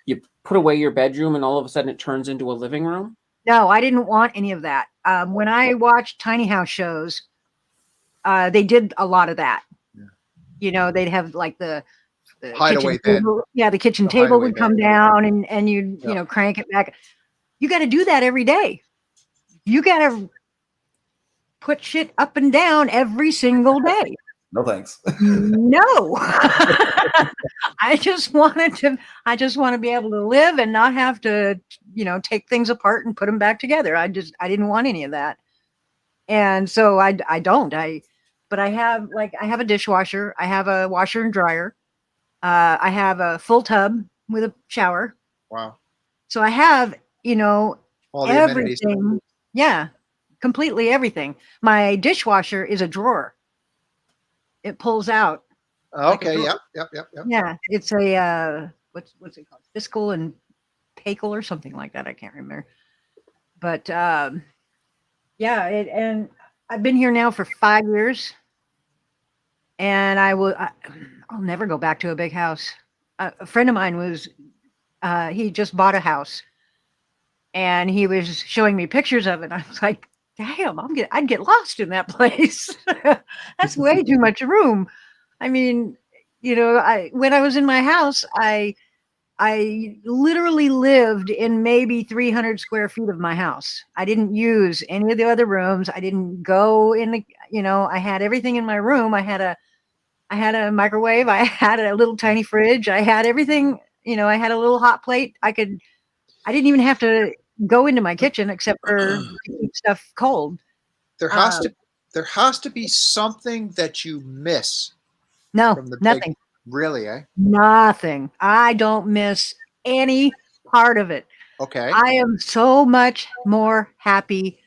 Speaker 3: you put away your bedroom and all of a sudden it turns into a living room?
Speaker 4: No, I didn't want any of that. When I watched tiny house shows, they did a lot of that. Yeah. You know, they'd have like the
Speaker 1: hideaway bed.
Speaker 4: Yeah, the kitchen table would come down, and you'd you know, crank it back. You got to do that every day. You got to put shit up and down every single day.
Speaker 2: No thanks.
Speaker 4: No. I just want to be able to live and not have to, you know, take things apart and put them back together. I didn't want any of that. And so but I have a dishwasher. I have a washer and dryer. I have a full tub with a shower.
Speaker 1: Wow.
Speaker 4: So I have, you know,
Speaker 1: all the
Speaker 4: everything.
Speaker 1: amenities.
Speaker 4: Yeah, completely everything. My dishwasher is a drawer. It pulls out.
Speaker 1: Okay.
Speaker 4: Like
Speaker 1: yep.
Speaker 4: Yeah, it's a what's it called? Fiscal and Pakel or something like that. I can't remember. But and I've been here now for 5 years, and I'll never go back to a big house. A friend of mine he just bought a house, and he was showing me pictures of it. I was like, damn, I'd get lost in that place. That's way too much room. I mean, you know, when I was in my house, I literally lived in maybe 300 square feet of my house. I didn't use any of the other rooms. I didn't go in the, you know, I had everything in my room. I had a microwave. I had a little tiny fridge. I had everything, you know, I had a little hot plate. I didn't even have to go into my kitchen except for to keep stuff cold.
Speaker 1: There has to be something that you miss.
Speaker 4: No,
Speaker 1: from the
Speaker 4: nothing.
Speaker 1: Really, eh?
Speaker 4: Nothing. I don't miss any part of it.
Speaker 1: Okay.
Speaker 4: I am so much more happy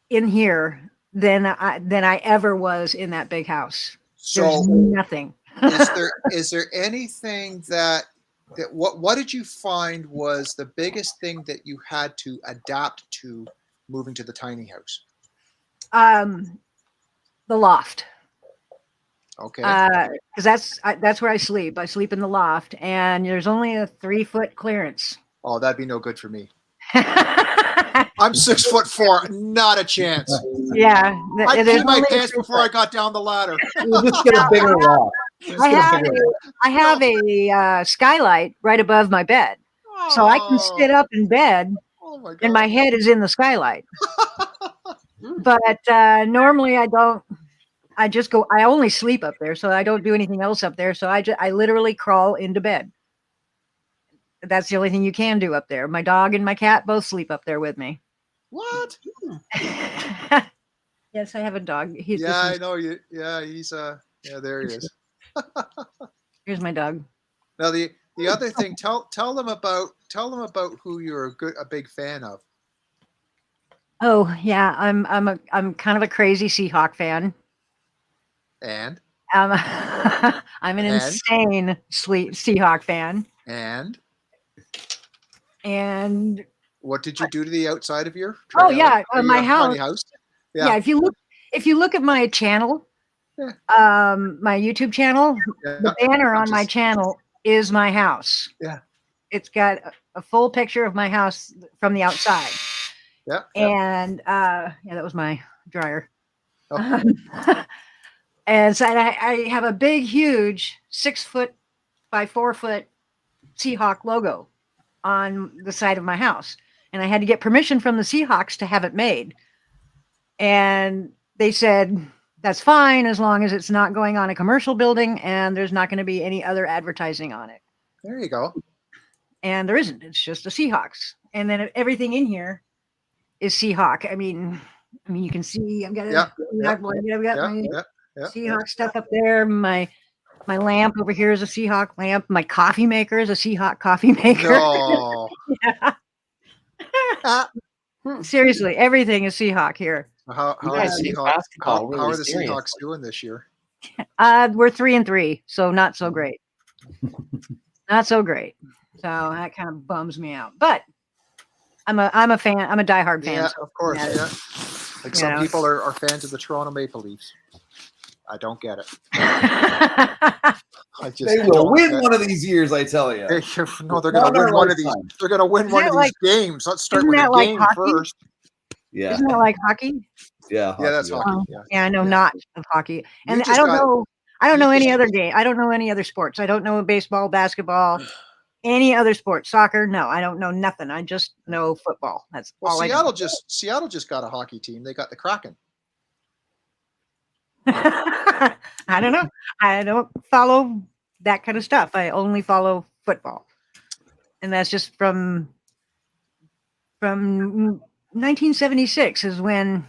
Speaker 4: in here than I ever was in that big house.
Speaker 1: So
Speaker 4: there's nothing.
Speaker 1: is there anything that what did you find was the biggest thing that you had to adapt to moving to the tiny house?
Speaker 4: The loft.
Speaker 1: Okay.
Speaker 4: Because that's where I sleep. I sleep in the loft, and there's only a 3-foot clearance.
Speaker 1: Oh, that'd be no good for me. I'm 6'4", not a chance.
Speaker 4: Yeah.
Speaker 1: I
Speaker 4: there's
Speaker 1: peed my
Speaker 4: only a
Speaker 1: pants
Speaker 4: few
Speaker 1: before I got down the ladder.
Speaker 2: We'll just get a bigger rock. Just
Speaker 4: I
Speaker 2: get a
Speaker 4: have
Speaker 2: bigger
Speaker 4: I have a skylight right above my bed, so I can sit up in bed
Speaker 1: Oh my god!
Speaker 4: and my head is in the skylight. But normally I don't. I just go. I only sleep up there, so I don't do anything else up there. So I literally crawl into bed. That's the only thing you can do up there. My dog and my cat both sleep up there with me.
Speaker 1: What?
Speaker 4: Yes, I have a dog.
Speaker 1: Yeah, I know you. Yeah, he's yeah, there he is.
Speaker 4: Here's my dog.
Speaker 1: Now the other thing, tell them about who you're a big fan of.
Speaker 4: Oh yeah, I'm kind of a crazy Seahawk fan.
Speaker 1: And
Speaker 4: I'm an insane Seahawk fan. And
Speaker 1: what did you do to the outside of your
Speaker 4: oh yeah, my
Speaker 1: tiny
Speaker 4: house.
Speaker 1: Yeah.
Speaker 4: Yeah, if you look at my channel,
Speaker 1: Yeah.
Speaker 4: my YouTube channel,
Speaker 1: Yeah.
Speaker 4: the banner on my channel is my house.
Speaker 1: Yeah.
Speaker 4: It's got a full picture of my house from the outside.
Speaker 1: Yeah.
Speaker 4: And yeah, that was my dryer.
Speaker 1: Oh.
Speaker 4: And so I have a big, huge 6 foot by 4 foot Seahawk logo on the side of my house. And I had to get permission from the Seahawks to have it made. And they said, that's fine as long as it's not going on a commercial building and there's not going to be any other advertising on it.
Speaker 1: There you go.
Speaker 4: And there isn't. It's just the Seahawks. And then everything in here is Seahawk. I mean, you can see I've got I've got my Seahawk stuff up there. My lamp over here is a Seahawk lamp. My coffee maker is a Seahawk coffee maker.
Speaker 1: No.
Speaker 4: Yeah. Seriously, everything is Seahawk here.
Speaker 1: How are the Seahawks doing this year?
Speaker 4: We're 3-3, so not so great. Not so great. So that kind of bums me out. But I'm a fan. I'm a diehard fan.
Speaker 1: Yeah,
Speaker 4: so
Speaker 1: of course.
Speaker 4: yeah.
Speaker 1: Like some people are fans of the Toronto Maple Leafs. I don't get it.
Speaker 2: They will win one of these years, I tell you.
Speaker 1: No, they're going to win one of these. They're going to win one of these games. Let's start with the game first.
Speaker 2: Yeah.
Speaker 4: Isn't that like hockey?
Speaker 2: Yeah.
Speaker 1: Yeah, that's hockey.
Speaker 4: Yeah, I know not of hockey. And I don't know any other game. I don't know any other sports. I don't know baseball, basketball, any other sport. Soccer, no, I don't know nothing. I just know football. That's all
Speaker 1: Seattle just got a hockey team. They got the Kraken.
Speaker 4: I don't know. I don't follow that kind of stuff. I only follow football. And that's just from 1976 is when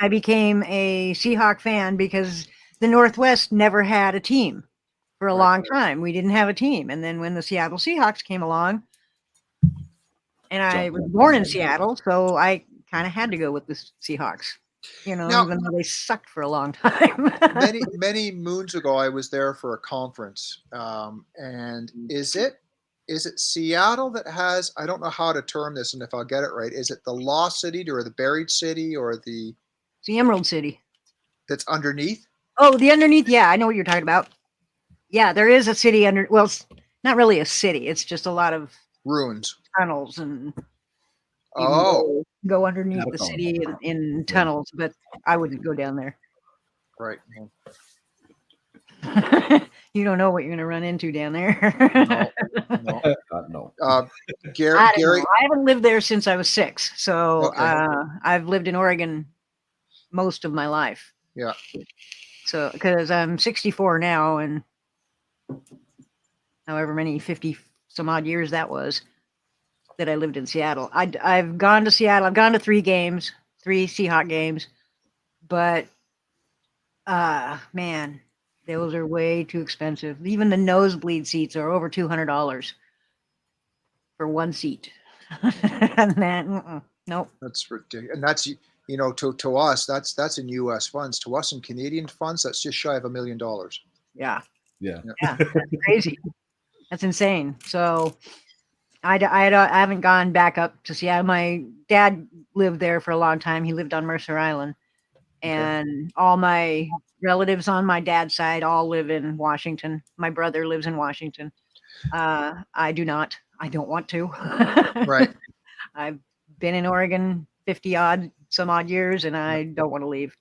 Speaker 4: I became a Seahawk fan because the Northwest never had a team for a long time. We didn't have a team. And then when the Seattle Seahawks came along, and I was born in Seattle, so I kind of had to go with the Seahawks. You know, even though they sucked for a long time.
Speaker 1: many moons ago, I was there for a conference. And is it Seattle that has, I don't know how to term this, and if I'll get it right, is it the Lost City or the Buried City or it's
Speaker 4: the Emerald City
Speaker 1: that's underneath?
Speaker 4: Oh, the underneath. Yeah, I know what you're talking about. Yeah, there is a city under, well, it's not really a city. It's just a lot of
Speaker 1: ruins,
Speaker 4: tunnels, and go underneath the city in tunnels, but I wouldn't go down there.
Speaker 1: Right.
Speaker 4: You don't know what you're going to run into down there.
Speaker 2: No.
Speaker 1: Gary,
Speaker 4: I haven't lived there since I was 6, so I've lived in Oregon most of my life.
Speaker 1: Yeah.
Speaker 4: So because I'm 64 now, and however many 50 some odd years that was that I lived in Seattle. I've gone to Seattle. I've gone to 3 Seahawk games, but man, those are way too expensive. Even the nosebleed seats are over $200 for one seat. And that, nope.
Speaker 1: That's ridiculous. And that's, to us, that's in U.S. funds. To us in Canadian funds, that's just shy of $1 million.
Speaker 4: Yeah.
Speaker 2: Yeah.
Speaker 4: That's crazy. That's insane. So I haven't gone back up to Seattle. My dad lived there for a long time. He lived on Mercer Island, and all my relatives on my dad's side all live in Washington. My brother lives in Washington. I do not. I don't want to.
Speaker 1: Right.
Speaker 4: I've been in Oregon 50 some odd years, and I don't want to leave.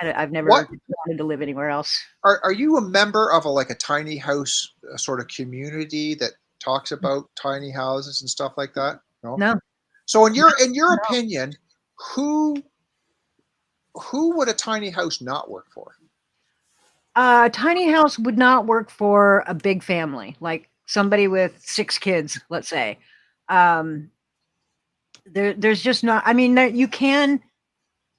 Speaker 4: I've never
Speaker 1: What
Speaker 4: wanted to live anywhere else.
Speaker 1: are you a member of a tiny house sort of community that talks about tiny houses and stuff like that?
Speaker 4: No.
Speaker 1: So in your opinion, who would a tiny house not work for?
Speaker 4: A tiny house would not work for a big family, like somebody with 6 kids, let's say. There's just not. I mean, you can,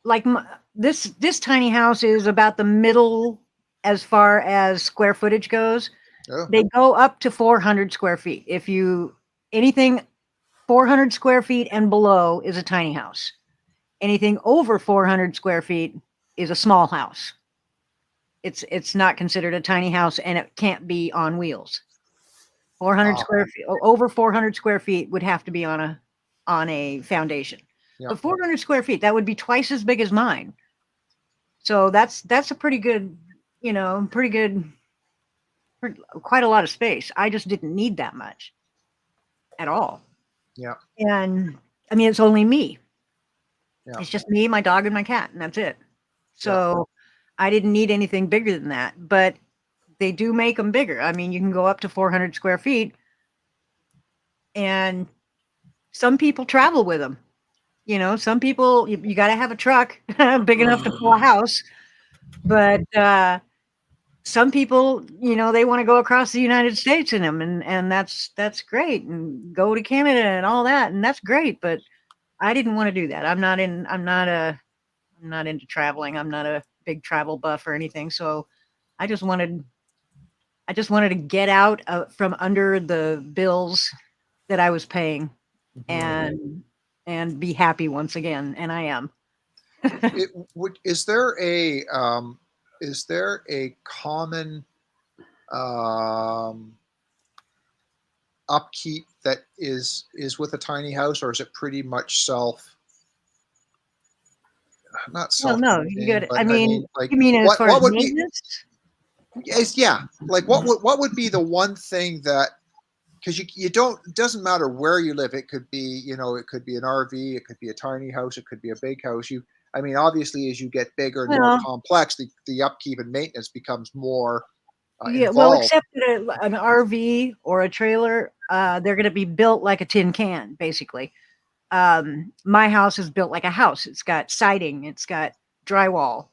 Speaker 4: like, this tiny house is about the middle as far as square footage goes.
Speaker 1: Oh.
Speaker 4: They go up to 400 square feet. If you anything 400 square feet and below is a tiny house. Anything over 400 square feet is a small house. It's not considered a tiny house, and it can't be on wheels. 400 square feet, over 400 square feet would have to be on a foundation.
Speaker 1: Yeah.
Speaker 4: But 400 square feet, that would be twice as big as mine. So that's a pretty good, quite a lot of space. I just didn't need that much at all.
Speaker 1: Yeah.
Speaker 4: And I mean, it's only me.
Speaker 1: Yeah.
Speaker 4: It's just me, my dog, and my cat, and that's it. So I didn't need anything bigger than that, but they do make them bigger. I mean, you can go up to 400 square feet, and some people travel with them. Some people, you got to have a truck big enough to pull a house, but some people, they want to go across the United States in them, and that's great, and go to Canada and all that, and that's great. But I didn't want to do that. I'm not into traveling. I'm not a big travel buff or anything. So I just wanted to get out from under the bills that I was paying, and be happy once again. And I am.
Speaker 1: Is there a common upkeep that is with a tiny house, or is it pretty much not self?
Speaker 4: No, you got it. I mean,
Speaker 1: like,
Speaker 4: you mean as far as
Speaker 1: would
Speaker 4: maintenance?
Speaker 1: Like what would be the one thing that, because you don't, it doesn't matter where you live. It could be, it could be an RV, it could be a tiny house, it could be a big house. Obviously, as you get bigger and more complex, the upkeep and maintenance becomes more involved.
Speaker 4: Well, except that an RV or a trailer, they're going to be built like a tin can, basically. My house is built like a house. It's got siding, it's got drywall.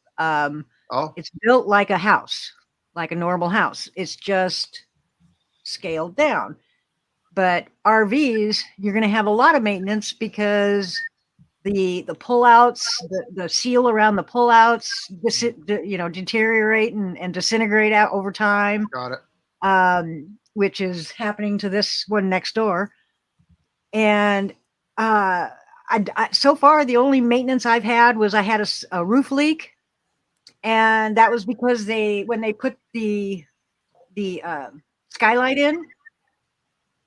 Speaker 4: It's built like a house, like a normal house. It's just scaled down. But RVs, you're going to have a lot of maintenance, because the pullouts, the seal around the pullouts, deteriorate and disintegrate out over time.
Speaker 1: Got it.
Speaker 4: Which is happening to this one next door. And so far, the only maintenance I've had was I had a roof leak, and that was because when they put the skylight in,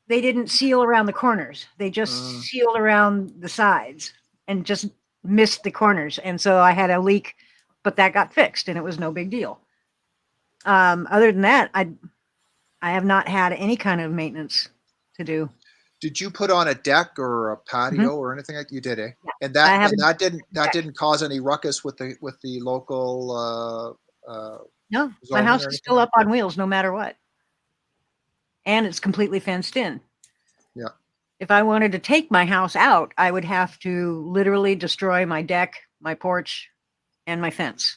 Speaker 4: they didn't seal around the corners. They just sealed around the sides and just missed the corners. And so I had a leak, but that got fixed, and it was no big deal. Other than that, I have not had any kind of maintenance to do.
Speaker 1: Did you put on a deck or a patio or anything like that? You did, eh?
Speaker 4: Yeah.
Speaker 1: And that didn't cause any ruckus with the local
Speaker 4: No, my house is still up on wheels no matter what. And it's completely fenced in.
Speaker 1: Yeah.
Speaker 4: If I wanted to take my house out, I would have to literally destroy my deck, my porch, and my fence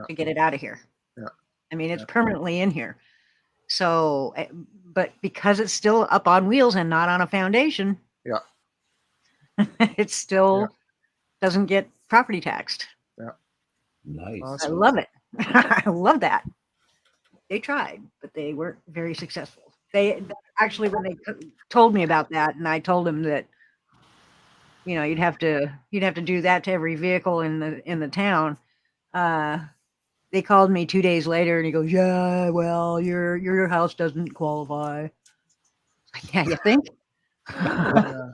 Speaker 4: to get it out of here.
Speaker 1: Yeah.
Speaker 4: I mean, it's permanently in here. So, but because it's still up on wheels and not on a foundation, it still doesn't get property taxed.
Speaker 1: Yeah.
Speaker 2: Nice.
Speaker 1: Awesome.
Speaker 4: I love it. I love that. They tried, but they weren't very successful. They actually, when they told me about that, and I told them that, you'd have to do that to every vehicle in the town. They called me 2 days later, and he goes, "Yeah, well, your house doesn't qualify." Yeah, you think?
Speaker 1: Yeah.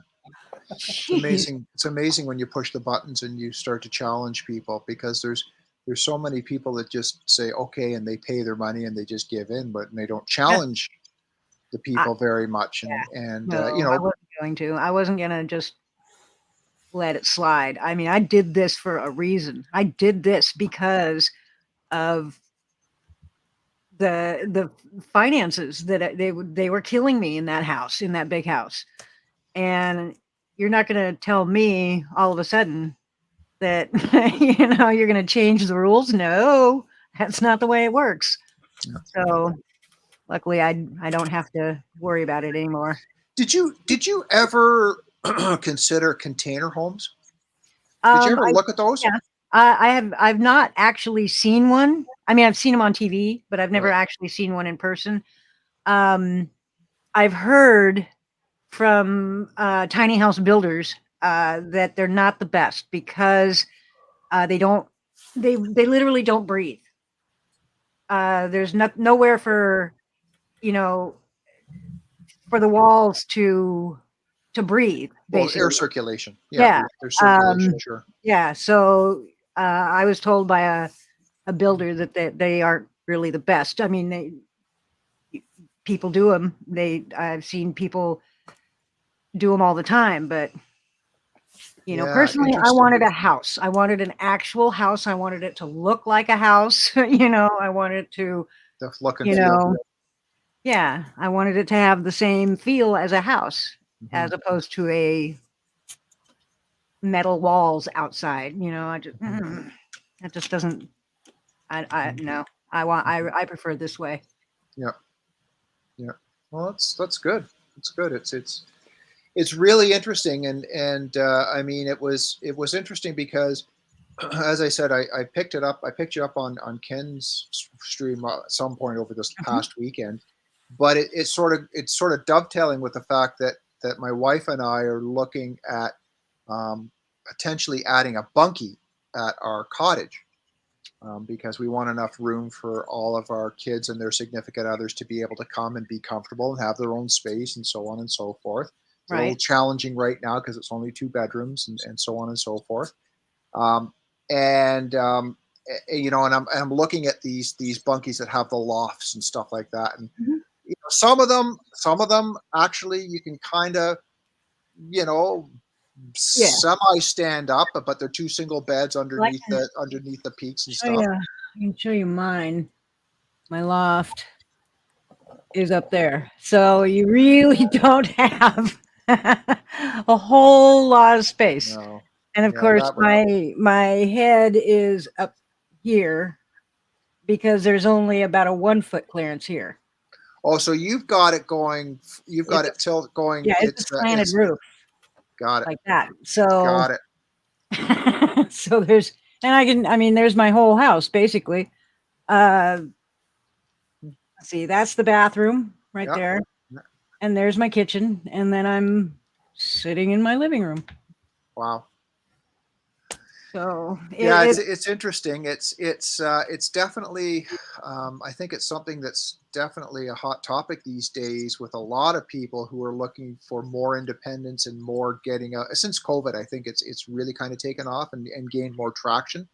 Speaker 1: It's amazing. It's amazing when you push the buttons and you start to challenge people, because there's so many people that just say okay, and they pay their money and they just give in, but they don't challenge the people very much. And
Speaker 4: no, I wasn't going to. I wasn't going to just let it slide. I mean, I did this for a reason. I did this because of the finances that they were killing me in that house, in that big house. And you're not going to tell me all of a sudden that you're going to change the rules. No, that's not the way it works.
Speaker 1: Yeah.
Speaker 4: So luckily I don't have to worry about it anymore.
Speaker 1: Did you ever consider container homes? Did you ever look at those?
Speaker 4: Yeah. I've not actually seen one. I mean, I've seen them on TV, but I've never actually seen one in person. I've heard from tiny house builders that they're not the best because they literally don't breathe. There's nowhere for for the walls to breathe.
Speaker 1: Well,
Speaker 4: Basically.
Speaker 1: air circulation.
Speaker 4: Yeah.
Speaker 1: There's circulation, sure.
Speaker 4: Yeah. So I was told by a builder that they aren't really the best. I mean, people do them. I've seen people do them all the time, but personally, I wanted a house. I wanted an actual house. I wanted it to look like a house. I wanted it to,
Speaker 1: the look and feel.
Speaker 4: Yeah, I wanted it to have the same feel as a house, as opposed to a metal walls outside. I just that just doesn't. No. I prefer it this way.
Speaker 1: Yeah. Well, that's good. It's good. It's really interesting, and I mean, it was interesting because, as I said, I picked it up. I picked you up on Ken's stream at some point over this past weekend, but it's sort of dovetailing with the fact that my wife and I are looking at potentially adding a bunkie at our cottage. Because we want enough room for all of our kids and their significant others to be able to come and be comfortable and have their own space and so on and so forth. It's a little challenging right now because it's only 2 bedrooms and so on and so forth. And I'm looking at these bunkies that have the lofts and stuff like that. And some of them actually you can kind of, semi stand up, but they're 2 single beds underneath the peaks and stuff.
Speaker 4: I can show you mine. My loft is up there, so you really don't have a whole lot of space.
Speaker 1: No.
Speaker 4: And of course, my head is up here because there's only about a 1 foot clearance here.
Speaker 1: Oh, so you've got it going. You've got it tilt going.
Speaker 4: Yeah, it's a slanted roof.
Speaker 1: Got it.
Speaker 4: Like that. So
Speaker 1: got it.
Speaker 4: So there's, and there's my whole house basically. Let's see, that's the bathroom right there. And there's my kitchen. And then I'm sitting in my living room.
Speaker 1: Wow.
Speaker 4: So
Speaker 1: it's interesting. It's definitely, I think it's something that's definitely a hot topic these days with a lot of people who are looking for more independence and more getting out. Since COVID, I think it's really kind of taken off and gained more traction.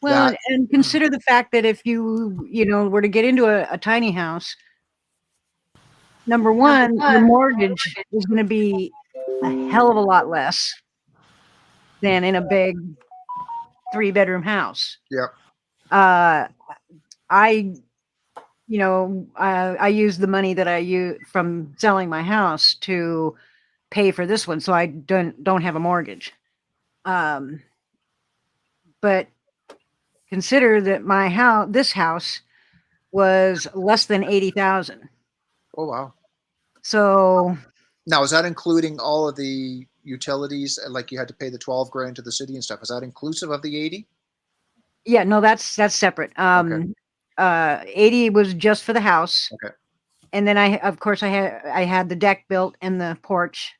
Speaker 4: Well, and consider the fact that if you were to get into a tiny house, number one, your mortgage is going to be a hell of a lot less than in a big 3-bedroom house.
Speaker 1: Yep.
Speaker 4: I use the money that I use from selling my house to pay for this one, so I don't have a mortgage. But consider that this house was less than $80,000.
Speaker 1: Oh wow!
Speaker 4: So
Speaker 1: now, is that including all of the utilities? Like you had to pay the $12,000 to the city and stuff. Is that inclusive of the 80?
Speaker 4: Yeah, no, that's separate.
Speaker 1: Okay.
Speaker 4: 80 was just for the house.
Speaker 1: Okay.
Speaker 4: And then I had the deck built and the porch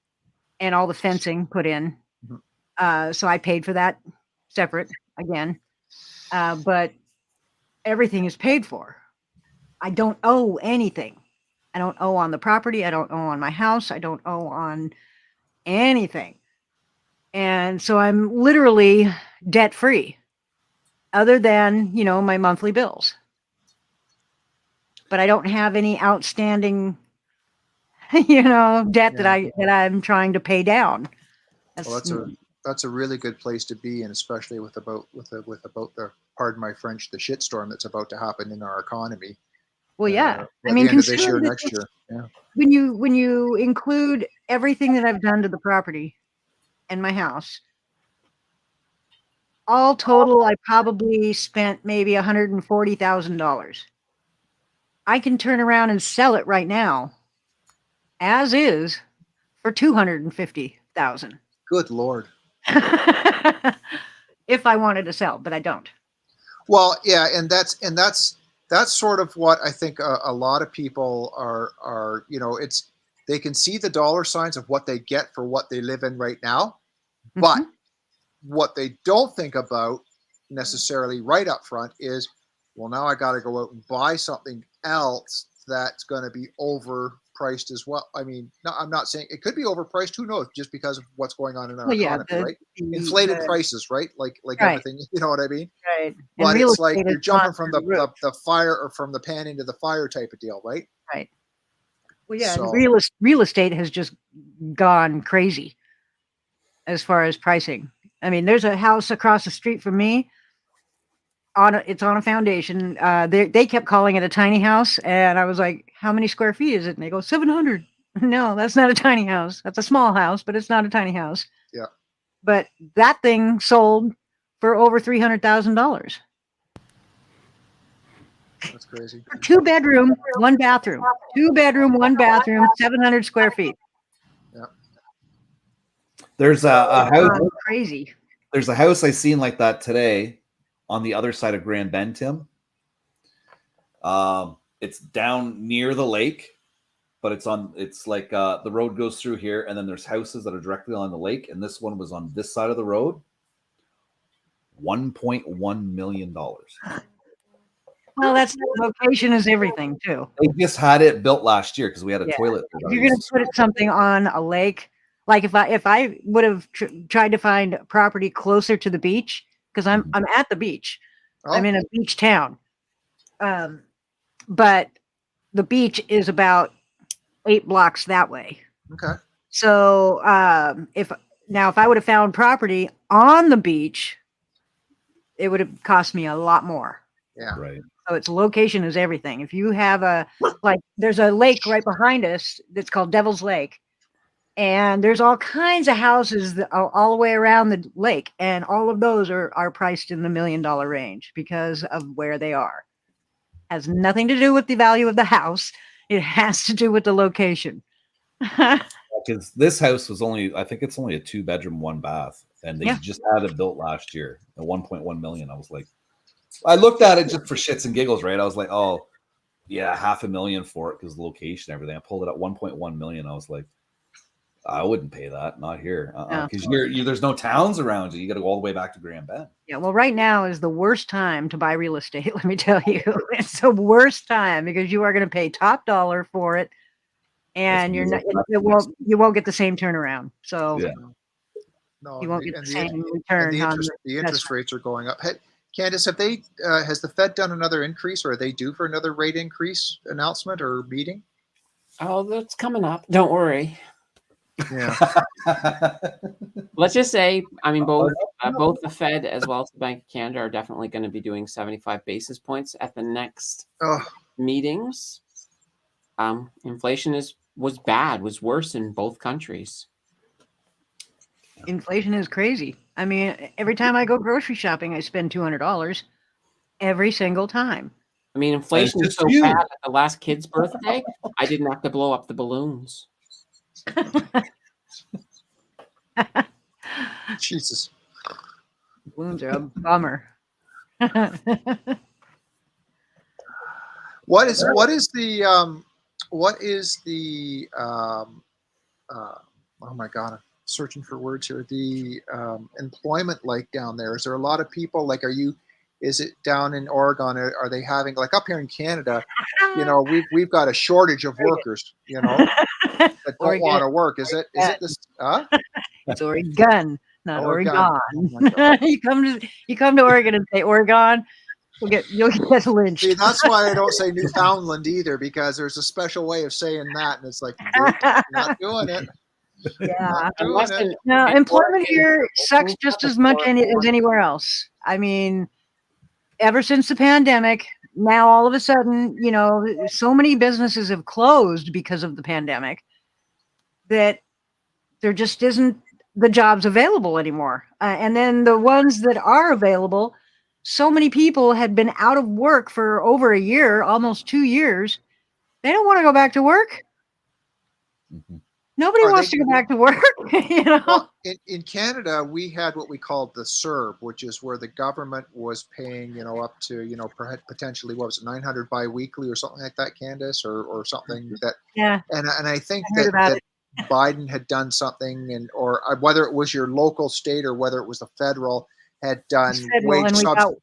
Speaker 4: and all the fencing put in. So I paid for that separate again. But everything is paid for. I don't owe anything. I don't owe on the property. I don't owe on my house. I don't owe on anything. And so I'm literally debt free other than, my monthly bills. But I don't have any outstanding, debt that I'm trying to pay down.
Speaker 1: Well, that's a really good place to be, and especially with about the, pardon my French, the shitstorm that's about to happen in our economy.
Speaker 4: Well, yeah.
Speaker 1: At the end of this year, next year. Yeah.
Speaker 4: When you include everything that I've done to the property and my house, all total, I probably spent maybe $140,000. I can turn around and sell it right now, as is, for $250,000.
Speaker 1: Good Lord.
Speaker 4: If I wanted to sell, but I don't.
Speaker 1: Well, yeah, and that's sort of what I think a lot of people are. They can see the dollar signs of what they get for what they live in right now, but what they don't think about necessarily right up front is, well, now I got to go out and buy something else that's going to be overpriced as well. I mean, no, I'm not saying it could be overpriced. Who knows? Just because of what's going on in our economy, right? Inflated prices, right? Like
Speaker 4: right.
Speaker 1: everything. You know what I mean?
Speaker 4: Right.
Speaker 1: But it's like you're jumping from the fire or from the pan into the fire type of deal, right?
Speaker 4: Right. Well, yeah.
Speaker 1: So,
Speaker 4: real estate has just gone crazy as far as pricing. I mean, there's a house across the street from me. It's on a foundation. They kept calling it a tiny house, and I was like, "How many square feet is it?" And they go, 700. No, that's not a tiny house. That's a small house, but it's not a tiny house.
Speaker 1: Yeah.
Speaker 4: But that thing sold for over $300,000.
Speaker 1: That's crazy.
Speaker 4: 2 bedroom, 1 bathroom. 2 bedroom, 1 bathroom, 700 square feet.
Speaker 1: Yeah.
Speaker 2: There's a house.
Speaker 4: Crazy.
Speaker 2: There's a house I seen like that today on the other side of Grand Bend, Tim. It's down near the lake, but it's like the road goes through here, and then there's houses that are directly on the lake, and this one was on this side of the road. $1.1 million.
Speaker 4: Well, that's location is everything too.
Speaker 2: They just had it built last year because we had a toilet.
Speaker 4: If you're going to put something on a lake, like if I would have tried to find property closer to the beach, because I'm at the beach. Oh. I'm in a beach town. But the beach is about 8 blocks that way.
Speaker 1: Okay.
Speaker 4: So if I would have found property on the beach, it would have cost me a lot more.
Speaker 1: Yeah.
Speaker 2: Right.
Speaker 4: So it's location is everything. If you have there's a lake right behind us that's called Devil's Lake. And there's all kinds of houses all the way around the lake. And all of those are priced in the $1 million range because of where they are. Has nothing to do with the value of the house. It has to do with the location.
Speaker 2: Because this house was I think it's only a 2 bedroom, 1 bath. And they just had it built last year at 1.1 million. I was like, I looked at it just for shits and giggles, right? I was like, oh, yeah, $500,000 for it because the location and everything. I pulled it at 1.1 million. I was like, I wouldn't pay that, not here, because there's no towns around you. You got to go all the way back to Grand Bend.
Speaker 4: Yeah, well, right now is the worst time to buy real estate. Let me tell you, it's the worst time because you are going to pay top dollar for it, and you won't get the same turnaround. So you won't get the same return.
Speaker 1: The interest rates are going up. Hey, Candace, has the Fed done another increase, or are they due for another rate increase announcement or meeting?
Speaker 3: Oh, that's coming up. Don't worry.
Speaker 1: Yeah.
Speaker 3: Let's just say, I mean, both the Fed as well as the Bank of Canada are definitely going to be doing 75 basis points at the next meetings. Inflation was worse in both countries.
Speaker 4: Inflation is crazy. I mean, every time I go grocery shopping, I spend $200 every single time.
Speaker 3: I mean, inflation is so bad at the last kid's birthday, I didn't have to blow up the balloons.
Speaker 1: Jesus.
Speaker 4: Balloons are a bummer.
Speaker 1: What is the oh my God, I'm searching for words here. The employment like down there? Is there a lot of people? Like, is it down in Oregon? Are they having, like up here in Canada, we've got a shortage of workers, that don't want to work. Is it this?
Speaker 4: It's Oregon, not Oregon.
Speaker 1: Oh
Speaker 4: you come to Oregon and say Oregon, you'll get lynched.
Speaker 1: See, that's why I don't say Newfoundland either, because there's a special way of saying that, and it's like, not doing it.
Speaker 4: Yeah.
Speaker 1: Doing it.
Speaker 4: No,
Speaker 3: before
Speaker 4: employment
Speaker 3: it-
Speaker 4: here sucks just as much as anywhere else. I mean, ever since the pandemic, now all of a sudden, you know, so many businesses have closed because of the pandemic that there just isn't the jobs available anymore. And then the ones that are available, so many people had been out of work for over a year, almost 2 years. They don't want to go back to work.
Speaker 2: Mhm.
Speaker 4: Nobody
Speaker 1: Are
Speaker 4: wants
Speaker 1: they-
Speaker 4: to go back to work, you know.
Speaker 1: Well, in Canada, we had what we called the CERB, which is where the government was paying, you know, up to, you know, potentially, what was it, 900 biweekly or something like that, Candace, or something that,
Speaker 4: Yeah,
Speaker 1: and I think
Speaker 4: I heard about
Speaker 1: that Biden had done something, and or whether it was your local state or whether it was the federal had done
Speaker 4: it's federal,
Speaker 1: wage
Speaker 4: and we
Speaker 1: subs.
Speaker 4: got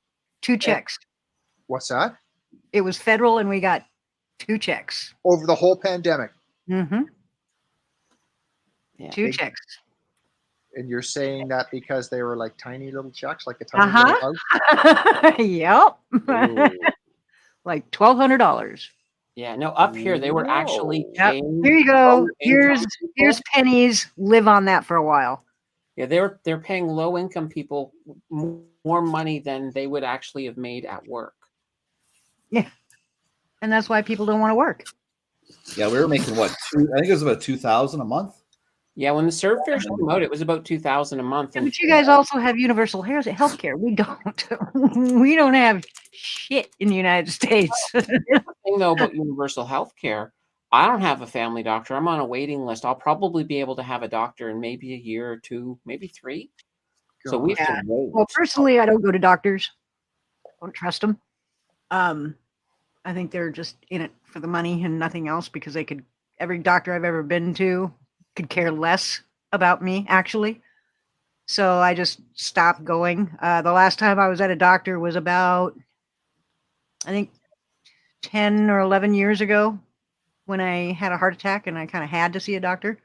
Speaker 4: 2 checks.
Speaker 1: What's that?
Speaker 4: It was federal, and we got 2 checks.
Speaker 1: Over the whole pandemic.
Speaker 4: Mm-hmm.
Speaker 3: Yeah.
Speaker 4: 2
Speaker 1: Big-
Speaker 4: checks.
Speaker 1: And you're saying that because they were like tiny little checks, like a tiny
Speaker 4: Uh-huh.
Speaker 1: little
Speaker 4: Yep.
Speaker 1: house?
Speaker 4: Like $1,200.
Speaker 3: Yeah, no, up here they were actually
Speaker 1: Whoa.
Speaker 4: Yep.
Speaker 3: paying
Speaker 4: Here you go.
Speaker 3: low-income
Speaker 4: Here's
Speaker 3: people.
Speaker 4: pennies. Live on that for a while.
Speaker 3: Yeah, they're paying low income people more money than they would actually have made at work.
Speaker 4: And that's why people don't want to work.
Speaker 2: Yeah, we were making what? I think it was about 2,000 a month.
Speaker 3: Yeah, when the serve fair came out, it was about $2,000 a month.
Speaker 4: Yeah,
Speaker 3: And
Speaker 4: but you guys also have universal health care. We don't. We don't have shit in the United States.
Speaker 3: the thing though about universal health care, I don't have a family doctor. I'm on a waiting list. I'll probably be able to have a doctor in maybe a year or 2, maybe 3. So we have
Speaker 4: Yeah.
Speaker 3: to wait.
Speaker 4: Well, personally, I don't go to doctors. Don't trust them. I think they're just in it for the money and nothing else, because every doctor I've ever been to could care less about me, actually. So I just stopped going. The last time I was at a doctor was about, I think, 10 or 11 years ago, when I had a heart attack and I kind of had to see a doctor.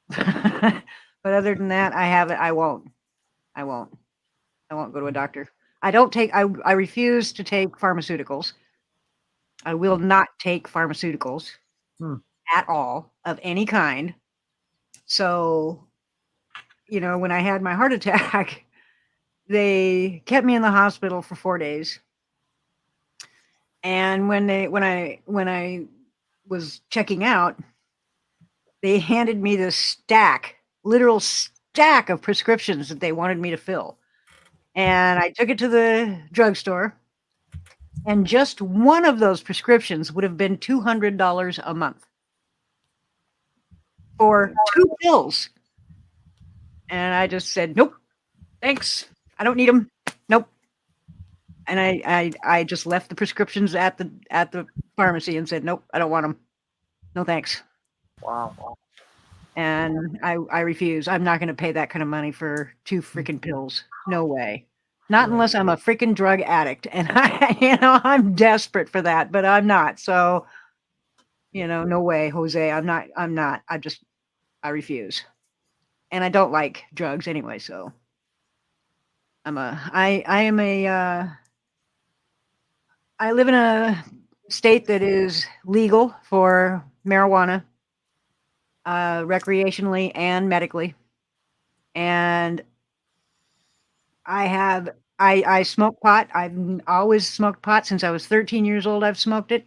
Speaker 4: But other than that, I won't go to a doctor. I refuse to take pharmaceuticals. I will not take pharmaceuticals at all, of any kind. So, you know, when I had my heart attack, they kept me in the hospital for 4 days. And when I was checking out, they handed me this literal stack of prescriptions that they wanted me to fill. And I took it to the drugstore, and just one of those prescriptions would have been $200 a month for 2 pills. And I just said, nope, thanks. I don't need them. Nope. And I just left the prescriptions at the pharmacy and said, nope, I don't want them. No, thanks.
Speaker 1: Wow.
Speaker 4: And I refuse. I'm not going to pay that kind of money for 2 freaking pills. No way. Not unless I'm a freaking drug addict, and I'm desperate for that, but I'm not. So, no way, Jose. I'm not. I refuse. And I don't like drugs anyway, so I live in a state that is legal for marijuana, recreationally and medically. And I smoke pot. I've always smoked pot since I was 13 years old. I've smoked it.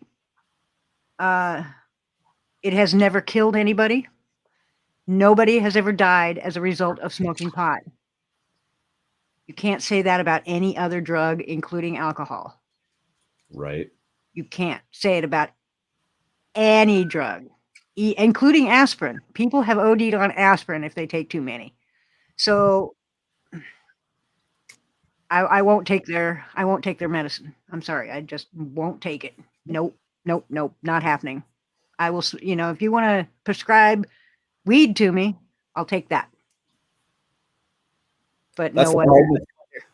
Speaker 4: It has never killed anybody. Nobody has ever died as a result of smoking pot. You can't say that about any other drug, including alcohol.
Speaker 2: Right.
Speaker 4: You can't say it about any drug, including aspirin. People have OD'd on aspirin if they take too many. So I won't take their medicine. I'm sorry. I just won't take it. Nope. Not happening. I will, if you want to prescribe weed to me, I'll take that. But
Speaker 2: That's
Speaker 4: no
Speaker 2: the
Speaker 4: other.
Speaker 2: problem.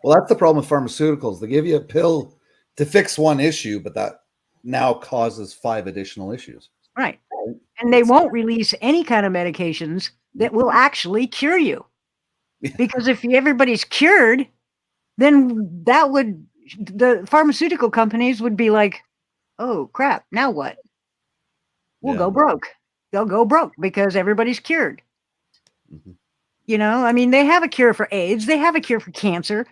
Speaker 2: Well, that's the problem with pharmaceuticals. They give you a pill to fix one issue, but that now causes 5 additional issues.
Speaker 4: Right. And they won't release any kind of medications that will actually cure you. Because if everybody's cured, then the pharmaceutical companies would be like, oh crap, now what? We'll go broke. They'll go broke because everybody's cured.
Speaker 2: Mhm.
Speaker 4: You know, I mean, they have a cure for AIDS. They have a cure for cancer.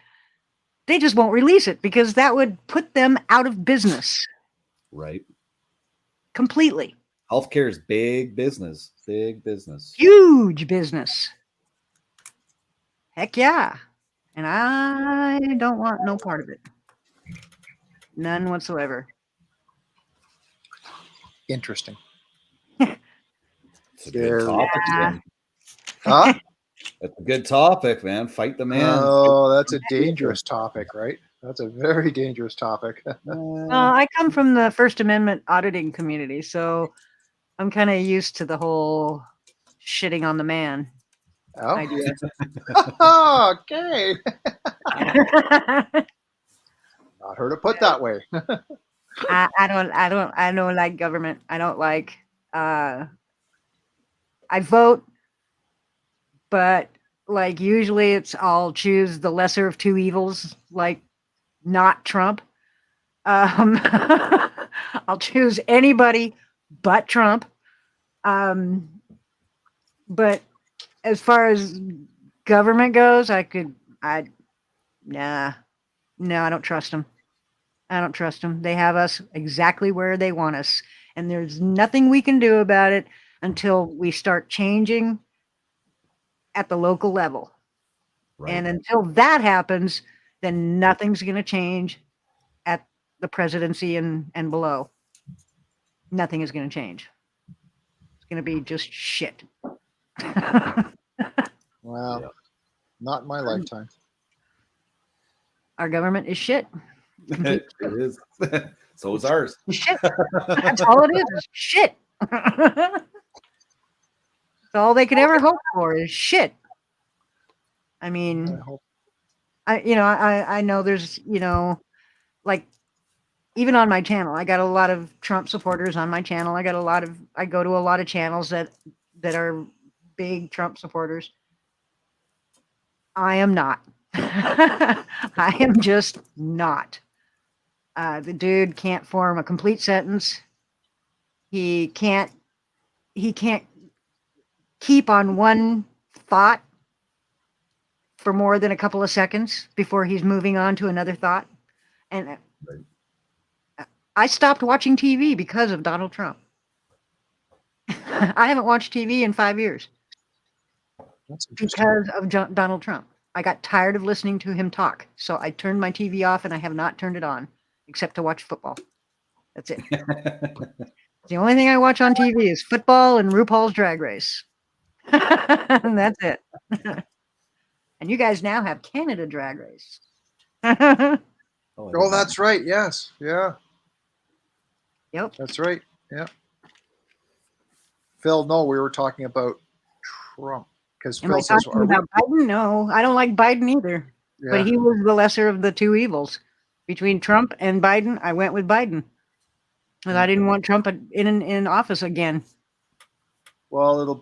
Speaker 4: They just won't release it because that would put them out of business
Speaker 2: Right.
Speaker 4: completely.
Speaker 2: Healthcare is big business. Big business.
Speaker 4: Huge business. Heck yeah. And I don't want no part of it. None whatsoever.
Speaker 1: Interesting.
Speaker 2: It's a good
Speaker 1: Very
Speaker 2: topic.
Speaker 4: Yeah.
Speaker 2: Man.
Speaker 1: Huh?
Speaker 2: It's a good topic, man. Fight the man.
Speaker 1: Oh, that's a dangerous topic, right? That's a very dangerous topic.
Speaker 4: I come from the First Amendment auditing community, so I'm kind of used to the whole shitting on the man
Speaker 1: Oh,
Speaker 4: idea.
Speaker 1: okay. Not heard it put that way.
Speaker 4: I don't like government. I don't like I vote, but like usually I'll choose the lesser of two evils, like not Trump. I'll choose anybody but Trump. But as far as government goes, nah, no, I don't trust them. I don't trust them. They have us exactly where they want us. And there's nothing we can do about it until we start changing at the local level.
Speaker 2: Right.
Speaker 4: And until that happens, then nothing's going to change at the presidency and below. Nothing is going to change. It's going to be just shit.
Speaker 1: Well,
Speaker 2: Yeah.
Speaker 1: not in my lifetime.
Speaker 4: Our government is shit.
Speaker 2: It is. So is ours.
Speaker 4: Shit. That's all it is shit. That's all they could ever hope for is shit. I
Speaker 1: I
Speaker 4: mean,
Speaker 1: hope.
Speaker 4: I know there's, like even on my channel, I got a lot of Trump supporters on my channel. I go to a lot of channels that are big Trump supporters. I am not. I am just not. The dude can't form a complete sentence. He can't keep on one thought for more than a couple of seconds before he's moving on to another thought. And I stopped watching TV because of Donald Trump. I haven't watched TV in 5 years
Speaker 1: That's interesting.
Speaker 4: because of Donald Trump. I got tired of listening to him talk. So I turned my TV off and I have not turned it on except to watch football. That's it. The only thing I watch on TV is football and RuPaul's Drag Race. And that's it. And you guys now have Canada Drag Race.
Speaker 1: Oh, that's right. Yes. Yeah.
Speaker 4: Yep.
Speaker 1: That's right. Yeah. Phil, no, we were talking about Trump because
Speaker 4: Am I
Speaker 1: Phil says,
Speaker 4: talking about Biden? No, I don't like Biden either.
Speaker 1: yeah.
Speaker 4: But he was the lesser of the two evils. Between Trump and Biden, I went with Biden. And I didn't want Trump in office again.
Speaker 1: Well, it'll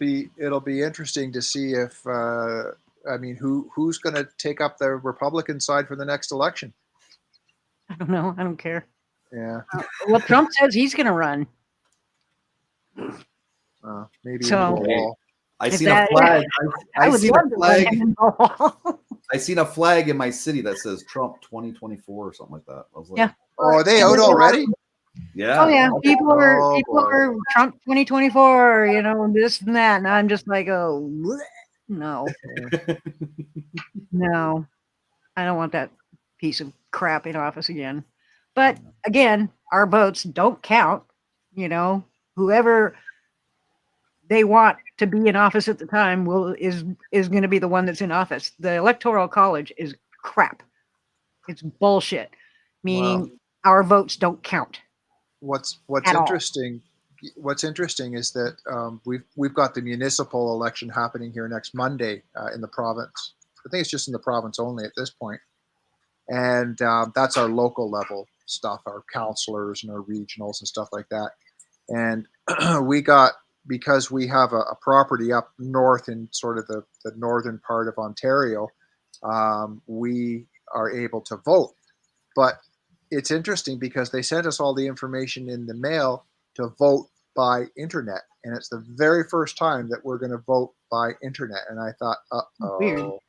Speaker 1: be interesting to see if who's going to take up the Republican side for the next election.
Speaker 4: I don't know. I don't care.
Speaker 1: Yeah.
Speaker 4: Well, Trump says he's going to run.
Speaker 1: Maybe
Speaker 4: So-
Speaker 1: into a wall.
Speaker 2: I
Speaker 4: If
Speaker 2: seen a
Speaker 4: that-
Speaker 2: flag.
Speaker 4: I
Speaker 2: I
Speaker 4: would
Speaker 2: seen
Speaker 4: love
Speaker 2: a
Speaker 4: to run
Speaker 2: flag.
Speaker 4: him in the wall.
Speaker 2: I seen a flag in my city that says Trump 2024 or something like that. I was like,
Speaker 4: Yeah.
Speaker 1: Oh, are they out already?
Speaker 2: yeah.
Speaker 4: Oh yeah, people are
Speaker 1: Oh, boy.
Speaker 4: Trump 2024, this and that, and I'm just like, oh bleh. No, no, I don't want that piece of crap in office again. But again, our votes don't count. Whoever they want to be in office at the time is going to be the one that's in office. The Electoral College is crap. It's bullshit. Meaning our votes don't count.
Speaker 1: What's
Speaker 4: At all.
Speaker 1: interesting? What's interesting is that we've got the municipal election happening here next Monday in the province. I think it's just in the province only at this point, and that's our local level stuff, our councillors and our regionals and stuff like that. And because we have a property up north in sort of the northern part of Ontario, we are able to vote. But it's interesting because they sent us all the information in the mail to vote by internet, and it's the very first time that we're going to vote by internet. And I thought,
Speaker 4: Weird.
Speaker 1: uh-oh.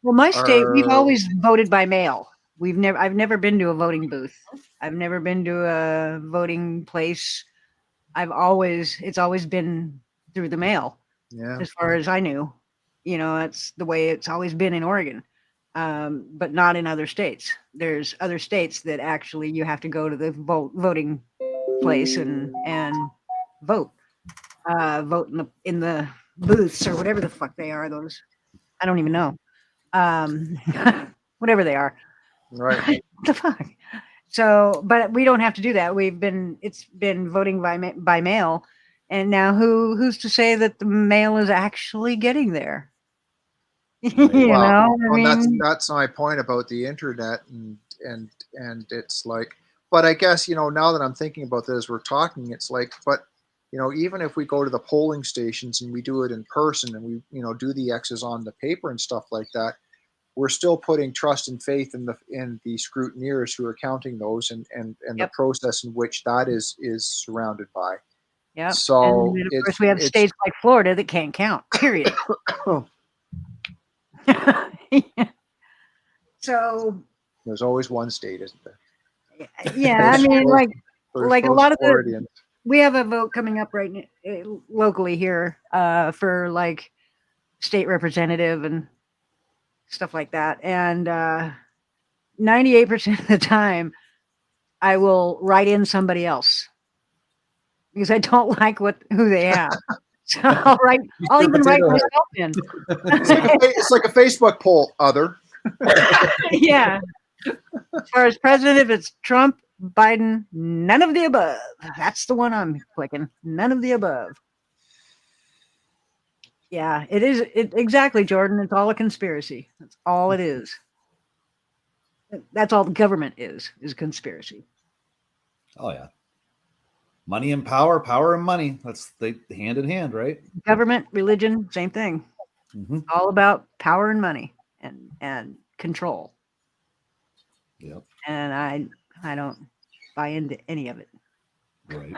Speaker 4: Well, my state, we've
Speaker 1: Are-
Speaker 4: always voted by mail. I've never been to a voting booth. I've never been to a voting place. It's always been through the mail,
Speaker 1: Yeah.
Speaker 4: as far as I knew. That's the way it's always been in Oregon, but not in other states. There's other states that actually you have to go to the voting place and vote, vote in the booths or whatever the fuck they are. Those I don't even know. Whatever they are.
Speaker 1: Right.
Speaker 4: What the fuck? So, but we don't have to do that. It's been voting by mail, and now who's to say that the mail is actually getting there?
Speaker 1: That's my point about the internet, and it's like, but I guess now that I'm thinking about this, as we're talking, it's like, but even if we go to the polling stations and we do it in person and we do the X's on the paper and stuff like that, we're still putting trust and faith in the scrutineers who are counting those and the process in which that is surrounded by.
Speaker 4: Yeah.
Speaker 1: So
Speaker 4: and of course we have states like Florida that can't count. Period. So
Speaker 1: there's always one state, isn't there?
Speaker 4: Yeah, I mean, like a lot of we have a vote coming up locally here for like state representative and stuff like that, and 98% of the time I will write in somebody else because I don't like who they have. So I'll even write myself in.
Speaker 1: It's like a Facebook poll, other.
Speaker 4: Yeah. As far as president, if it's Trump, Biden, none of the above. That's the one I'm clicking. None of the above. Yeah, it is. Exactly, Jordan. It's all a conspiracy. That's all it is. That's all the government is a conspiracy.
Speaker 2: Oh, yeah. Money and power, power and money. That's hand in hand, right? Government,
Speaker 4: religion, same thing. Mm-hmm. All about power and money and control.
Speaker 2: Yep.
Speaker 4: And I don't buy into any of it.
Speaker 2: Right.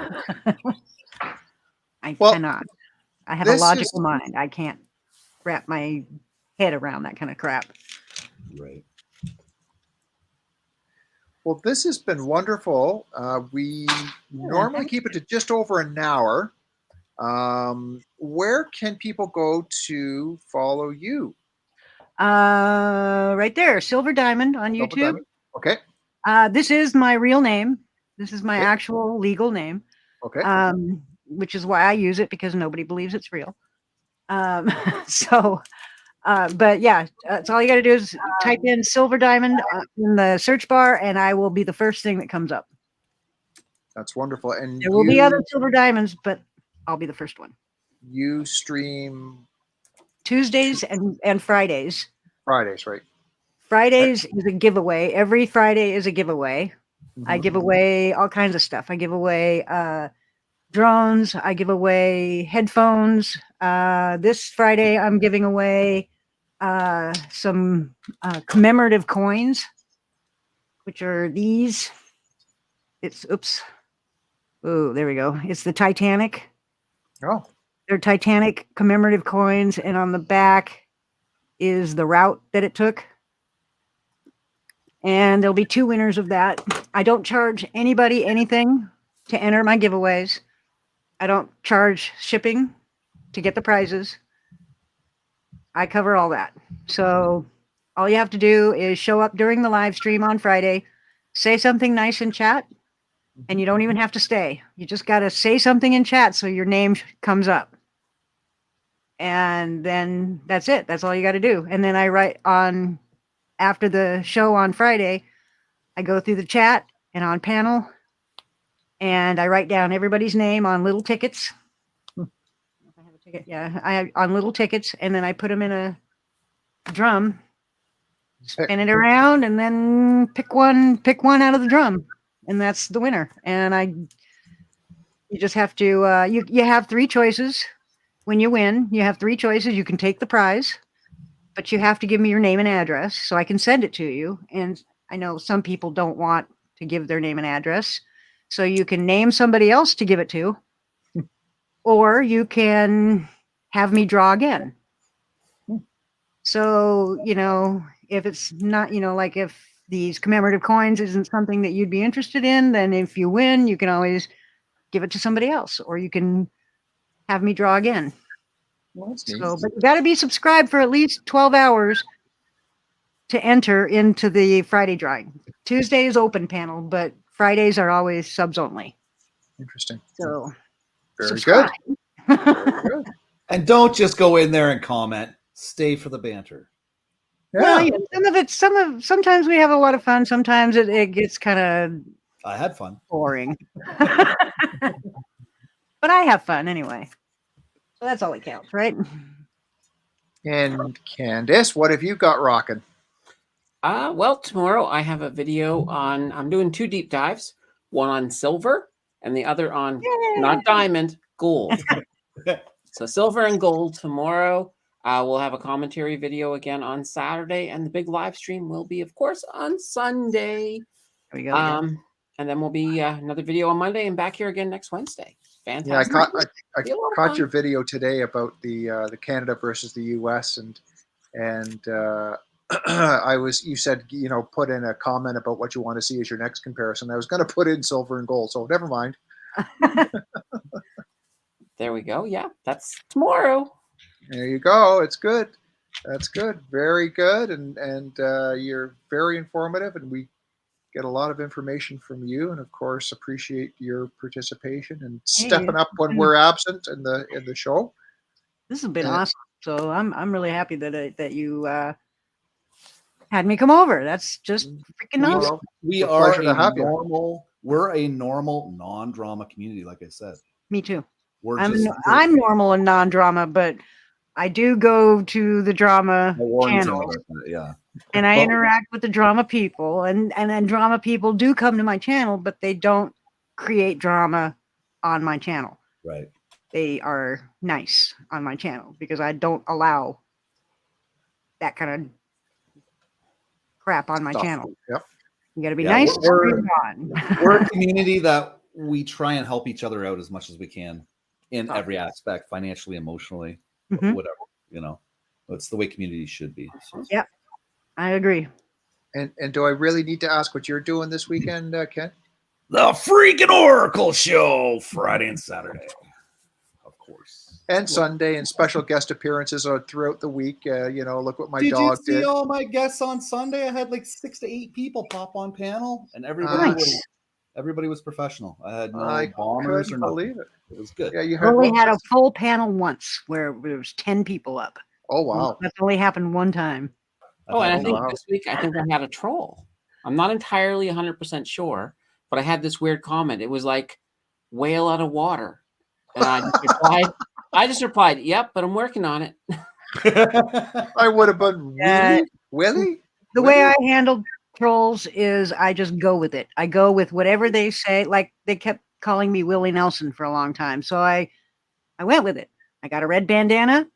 Speaker 4: I cannot. I have a logical mind. I can't wrap my head around that kind of crap.
Speaker 2: Right.
Speaker 1: Well, this has been wonderful. We normally keep it to just over an hour. Where can people go to follow you?
Speaker 4: Right there, Silver Diamond on YouTube.
Speaker 1: Diamond. Okay.
Speaker 4: This is my real name. This is my actual legal name.
Speaker 1: Okay.
Speaker 4: Which is why I use it, because nobody believes it's real. But yeah, that's all you got to do is type in Silver Diamond in the search bar, and I will be the first thing that comes up.
Speaker 1: That's wonderful. And
Speaker 4: there will be other Silver Diamonds, but I'll be the first one.
Speaker 1: You stream
Speaker 4: Tuesdays and Fridays.
Speaker 1: Fridays, right?
Speaker 4: Fridays is a giveaway. Every Friday is a giveaway. Mm-hmm. I give away all kinds of stuff. I give away drones. I give away headphones. This Friday, I'm giving away some commemorative coins, which are these. Oh, there we go. It's the Titanic.
Speaker 1: Oh.
Speaker 4: They're Titanic commemorative coins, and on the back is the route that it took. And there'll be 2 winners of that. I don't charge anybody anything to enter my giveaways. I don't charge shipping to get the prizes. I cover all that. So all you have to do is show up during the live stream on Friday, say something nice in chat, and you don't even have to stay. You just got to say something in chat so your name comes up. And then that's it. That's all you got to do. And then I write on, after the show on Friday, I go through the chat and on panel, and I write down everybody's name on little tickets. I have a ticket. Yeah, on little tickets, and then I put them in a drum, spin it around, and then pick one out of the drum, and that's the winner. And you just have to you have 3 choices. When you win, you have 3 choices. You can take the prize, but you have to give me your name and address so I can send it to you. And I know some people don't want to give their name and address, so you can name somebody else to give it to, or you can have me draw again. So, if it's not, like if these commemorative coins isn't something that you'd be interested in, then if you win, you can always give it to somebody else, or you can have me draw again.
Speaker 1: Well, that's neat.
Speaker 4: So, but you got to be subscribed for at least 12 hours to enter into the Friday drawing. Tuesday is open panel, but Fridays are always subs only.
Speaker 1: Interesting.
Speaker 4: So,
Speaker 1: Very
Speaker 4: subscribe.
Speaker 1: good. Very good.
Speaker 2: And don't just go in there and comment. Stay for the banter.
Speaker 1: Yeah.
Speaker 4: Well, yeah, sometimes we have a lot of fun. Sometimes it gets kind of
Speaker 2: I had fun.
Speaker 4: boring. But I have fun anyway. So that's all that counts, right?
Speaker 1: And Candace, what have you got rocking?
Speaker 3: Well, tomorrow I have a video on, I'm doing 2 deep dives, one on silver and the other on not diamond, gold. So silver and gold tomorrow. We'll have a commentary video again on Saturday, and the big live stream will be, of course, on Sunday.
Speaker 4: There we go.
Speaker 3: And then we'll be another video on Monday and back here again next Wednesday. Fantastic.
Speaker 1: Yeah, I caught your video today about the Canada versus the US, and you said, put in a comment about what you want to see as your next comparison. I was going to put in silver and gold, so never mind.
Speaker 3: There we go. Yeah, that's tomorrow.
Speaker 1: There you go. It's good. That's good. Very good. And you're very informative, and we get a lot of information from you, and of course appreciate your participation and stepping up when we're absent in the show.
Speaker 4: This has been awesome. So I'm really happy that you had me come over. That's just freaking awesome.
Speaker 2: We are we're a normal non-drama community, like I said.
Speaker 4: Me too. I'm normal and non-drama, but I do go to the drama channel.
Speaker 2: Yeah.
Speaker 4: And I interact with the drama people, and then drama people do come to my channel, but they don't create drama on my channel.
Speaker 2: Right.
Speaker 4: They are nice on my channel because I don't allow that kind of crap on my channel.
Speaker 1: Yep.
Speaker 4: You got to be nice.
Speaker 2: We're a community that we try and help each other out as much as we can in every aspect, financially, emotionally, whatever, It's the way community should be. So.
Speaker 4: Yep. I agree.
Speaker 1: And do I really need to ask what you're doing this weekend, Ken?
Speaker 2: The freaking Oracle show, Friday and Saturday, of course,
Speaker 1: and Sunday, and special guest appearances throughout the week. Look what my dog did.
Speaker 2: Did you see all my guests on Sunday? I had like 6 to 8 people pop on panel, and everybody was professional. I had no bombers or nothing. Believe it. It was good.
Speaker 1: Yeah, you
Speaker 4: only had a full panel once where there was 10 people up.
Speaker 1: Oh wow,
Speaker 4: that's only happened one time.
Speaker 3: Oh, and I think this week, I had a troll. I'm not entirely 100% sure, but I had this weird comment. It was like whale out of water. And I just replied, yep, but I'm working on it.
Speaker 1: I would have been really?
Speaker 4: The way I handled trolls is I just go with it. I go with whatever they say. Like they kept calling me Willie Nelson for a long time. So I went with it. I got a red bandana.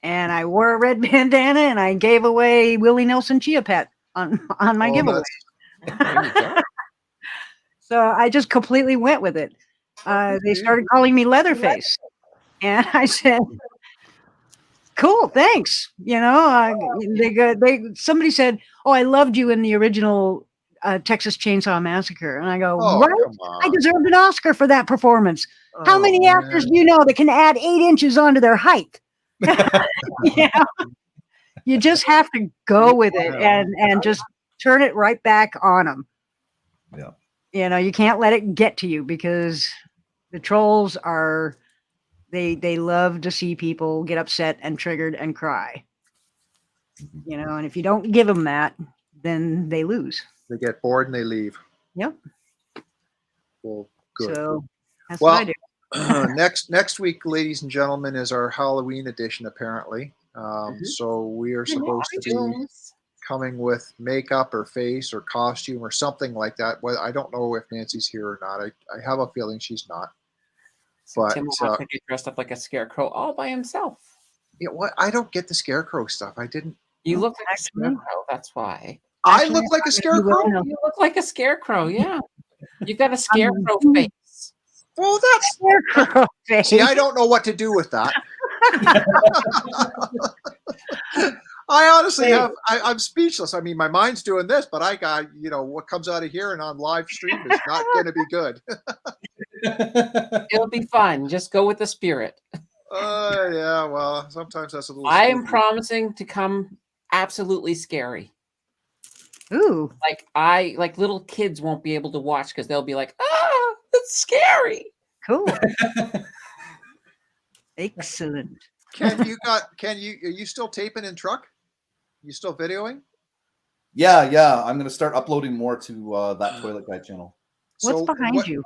Speaker 4: And I wore a red bandana, and I gave away Willie Nelson Chia Pet on my giveaway. So I just completely went with it. They started calling me Leatherface, and I said, "Cool, thanks." Somebody said, "Oh, I loved you in the original Texas Chainsaw Massacre," and I go, "What? I deserved an Oscar for that performance. How many actors do you know that can add 8 inches onto their height?" You just have to go with it and just turn it right back on them.
Speaker 2: Yeah.
Speaker 4: You can't let it get to you because the trolls they love to see people get upset and triggered and cry. And if you don't give them that, then they lose.
Speaker 1: They get bored and they leave.
Speaker 4: Yep.
Speaker 1: Well, good.
Speaker 4: So that's what I do.
Speaker 1: Next week, ladies and gentlemen, is our Halloween edition, apparently. So we are supposed to be coming with makeup or face or costume or something like that. Well, I don't know if Nancy's here or not. I have a feeling she's not. But
Speaker 3: Tim will have to get dressed up like a scarecrow all by himself.
Speaker 1: I don't get the scarecrow stuff. I didn't.
Speaker 3: You look like a scarecrow. That's why.
Speaker 1: I look like a scarecrow?
Speaker 3: You look like a scarecrow, yeah. You've got a scarecrow face.
Speaker 1: Well, that's
Speaker 4: Scarecrow face.
Speaker 1: see, I don't know what to do with that. I honestly have. I'm speechless. I mean, my mind's doing this, but I got what comes out of here and on live stream is not going to be good.
Speaker 3: It'll be fun. Just go with the spirit.
Speaker 1: Yeah. Well, sometimes that's a little.
Speaker 3: I am
Speaker 1: spooky.
Speaker 3: promising to come absolutely scary.
Speaker 4: Ooh,
Speaker 3: Like little kids won't be able to watch because they'll be like, "Ah, it's scary."
Speaker 4: cool. Excellent.
Speaker 1: Ken, are you still taping in truck? You still videoing?
Speaker 2: Yeah. I'm gonna start uploading more to that Toilet Guy channel.
Speaker 4: What's
Speaker 1: So
Speaker 4: behind you?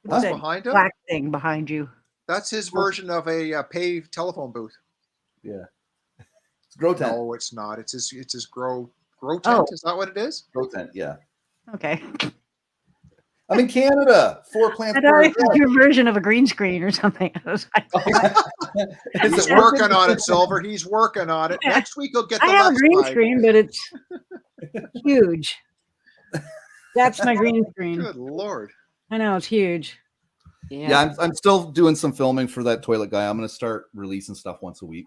Speaker 1: What's
Speaker 4: that
Speaker 1: behind him?
Speaker 4: black thing behind you?
Speaker 1: That's his version of a paved telephone booth.
Speaker 2: Yeah, it's Grow Tent.
Speaker 1: No, it's not. It's his grow tent.
Speaker 4: Oh.
Speaker 1: Is that what it is?
Speaker 2: Grow Tent. Yeah.
Speaker 4: Okay.
Speaker 2: I'm in Canada. 4 plants
Speaker 4: I
Speaker 2: per
Speaker 4: thought it
Speaker 2: day.
Speaker 4: was your version of a green screen or something. I was like,
Speaker 2: Is
Speaker 1: He's
Speaker 2: it
Speaker 1: working on it, Silver. He's working on it. Next week he'll get the
Speaker 4: I have a
Speaker 1: left
Speaker 4: green
Speaker 1: side.
Speaker 4: screen, but it's huge. That's my green screen.
Speaker 1: Good Lord.
Speaker 4: I know it's huge.
Speaker 2: Yeah, I'm still doing some filming for that Toilet Guy. I'm gonna start releasing stuff once a week.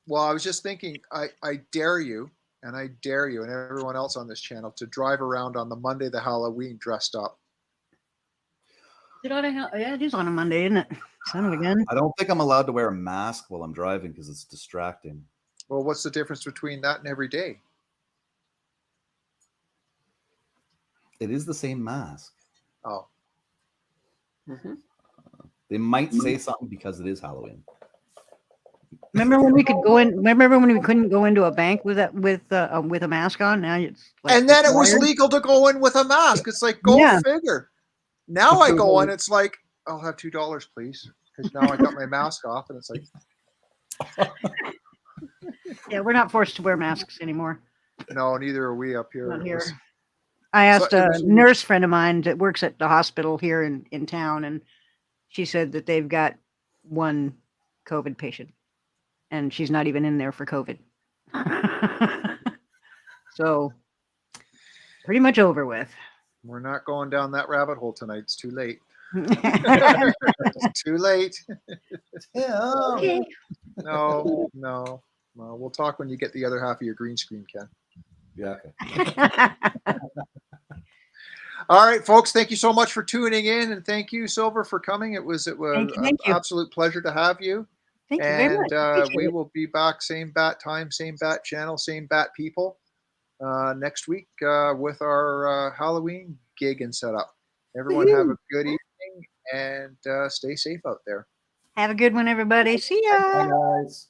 Speaker 1: Well, I was just thinking, I dare you, and I dare you and everyone else on this channel to drive around on the Monday the Halloween dressed up.
Speaker 4: Yeah, it is on a Monday, isn't it? Son of a gun.
Speaker 2: I don't think I'm allowed to wear a mask while I'm driving because it's distracting.
Speaker 1: Well, what's the difference between that and every day?
Speaker 2: It is the same mask.
Speaker 1: Oh,
Speaker 3: Mhm.
Speaker 2: They might say something because it is Halloween.
Speaker 4: Remember when we could go in? Remember when we couldn't go into a bank with a mask on? Now it's like
Speaker 1: and then it was
Speaker 4: required.
Speaker 1: legal to go in with a mask. It's like, go
Speaker 4: Yeah.
Speaker 1: figure. Now I go in, it's like, I'll have $2, please, because now I got my mask off, and it's like,
Speaker 4: Yeah, we're not forced to wear masks anymore.
Speaker 1: no, neither are we up here.
Speaker 4: Not
Speaker 1: It
Speaker 4: here.
Speaker 1: was-
Speaker 4: I asked
Speaker 1: it
Speaker 4: a
Speaker 1: was-
Speaker 4: nurse friend of mine that works at the hospital here in town, and she said that they've got one COVID patient, and she's not even in there for COVID. So, pretty much over with.
Speaker 1: We're not going down that rabbit hole tonight. It's too late. It's too late.
Speaker 2: Yeah.
Speaker 4: Okay.
Speaker 1: No. Well, we'll talk when you get the other half of your green screen, Ken.
Speaker 2: Yeah. Okay.
Speaker 1: All right, folks. Thank you so much for tuning in, and thank you, Silver, for coming. It was
Speaker 4: Thank
Speaker 1: an
Speaker 4: you.
Speaker 1: absolute pleasure to have you.
Speaker 4: Thank you very much.
Speaker 1: And
Speaker 4: Appreciate
Speaker 1: we
Speaker 4: it.
Speaker 1: will be back same bat time, same bat channel, same bat people next week with our Halloween gig and setup. Everyone have a good evening and stay safe out there.
Speaker 4: Have a good one, everybody. See
Speaker 2: Bye,
Speaker 4: ya.
Speaker 2: guys.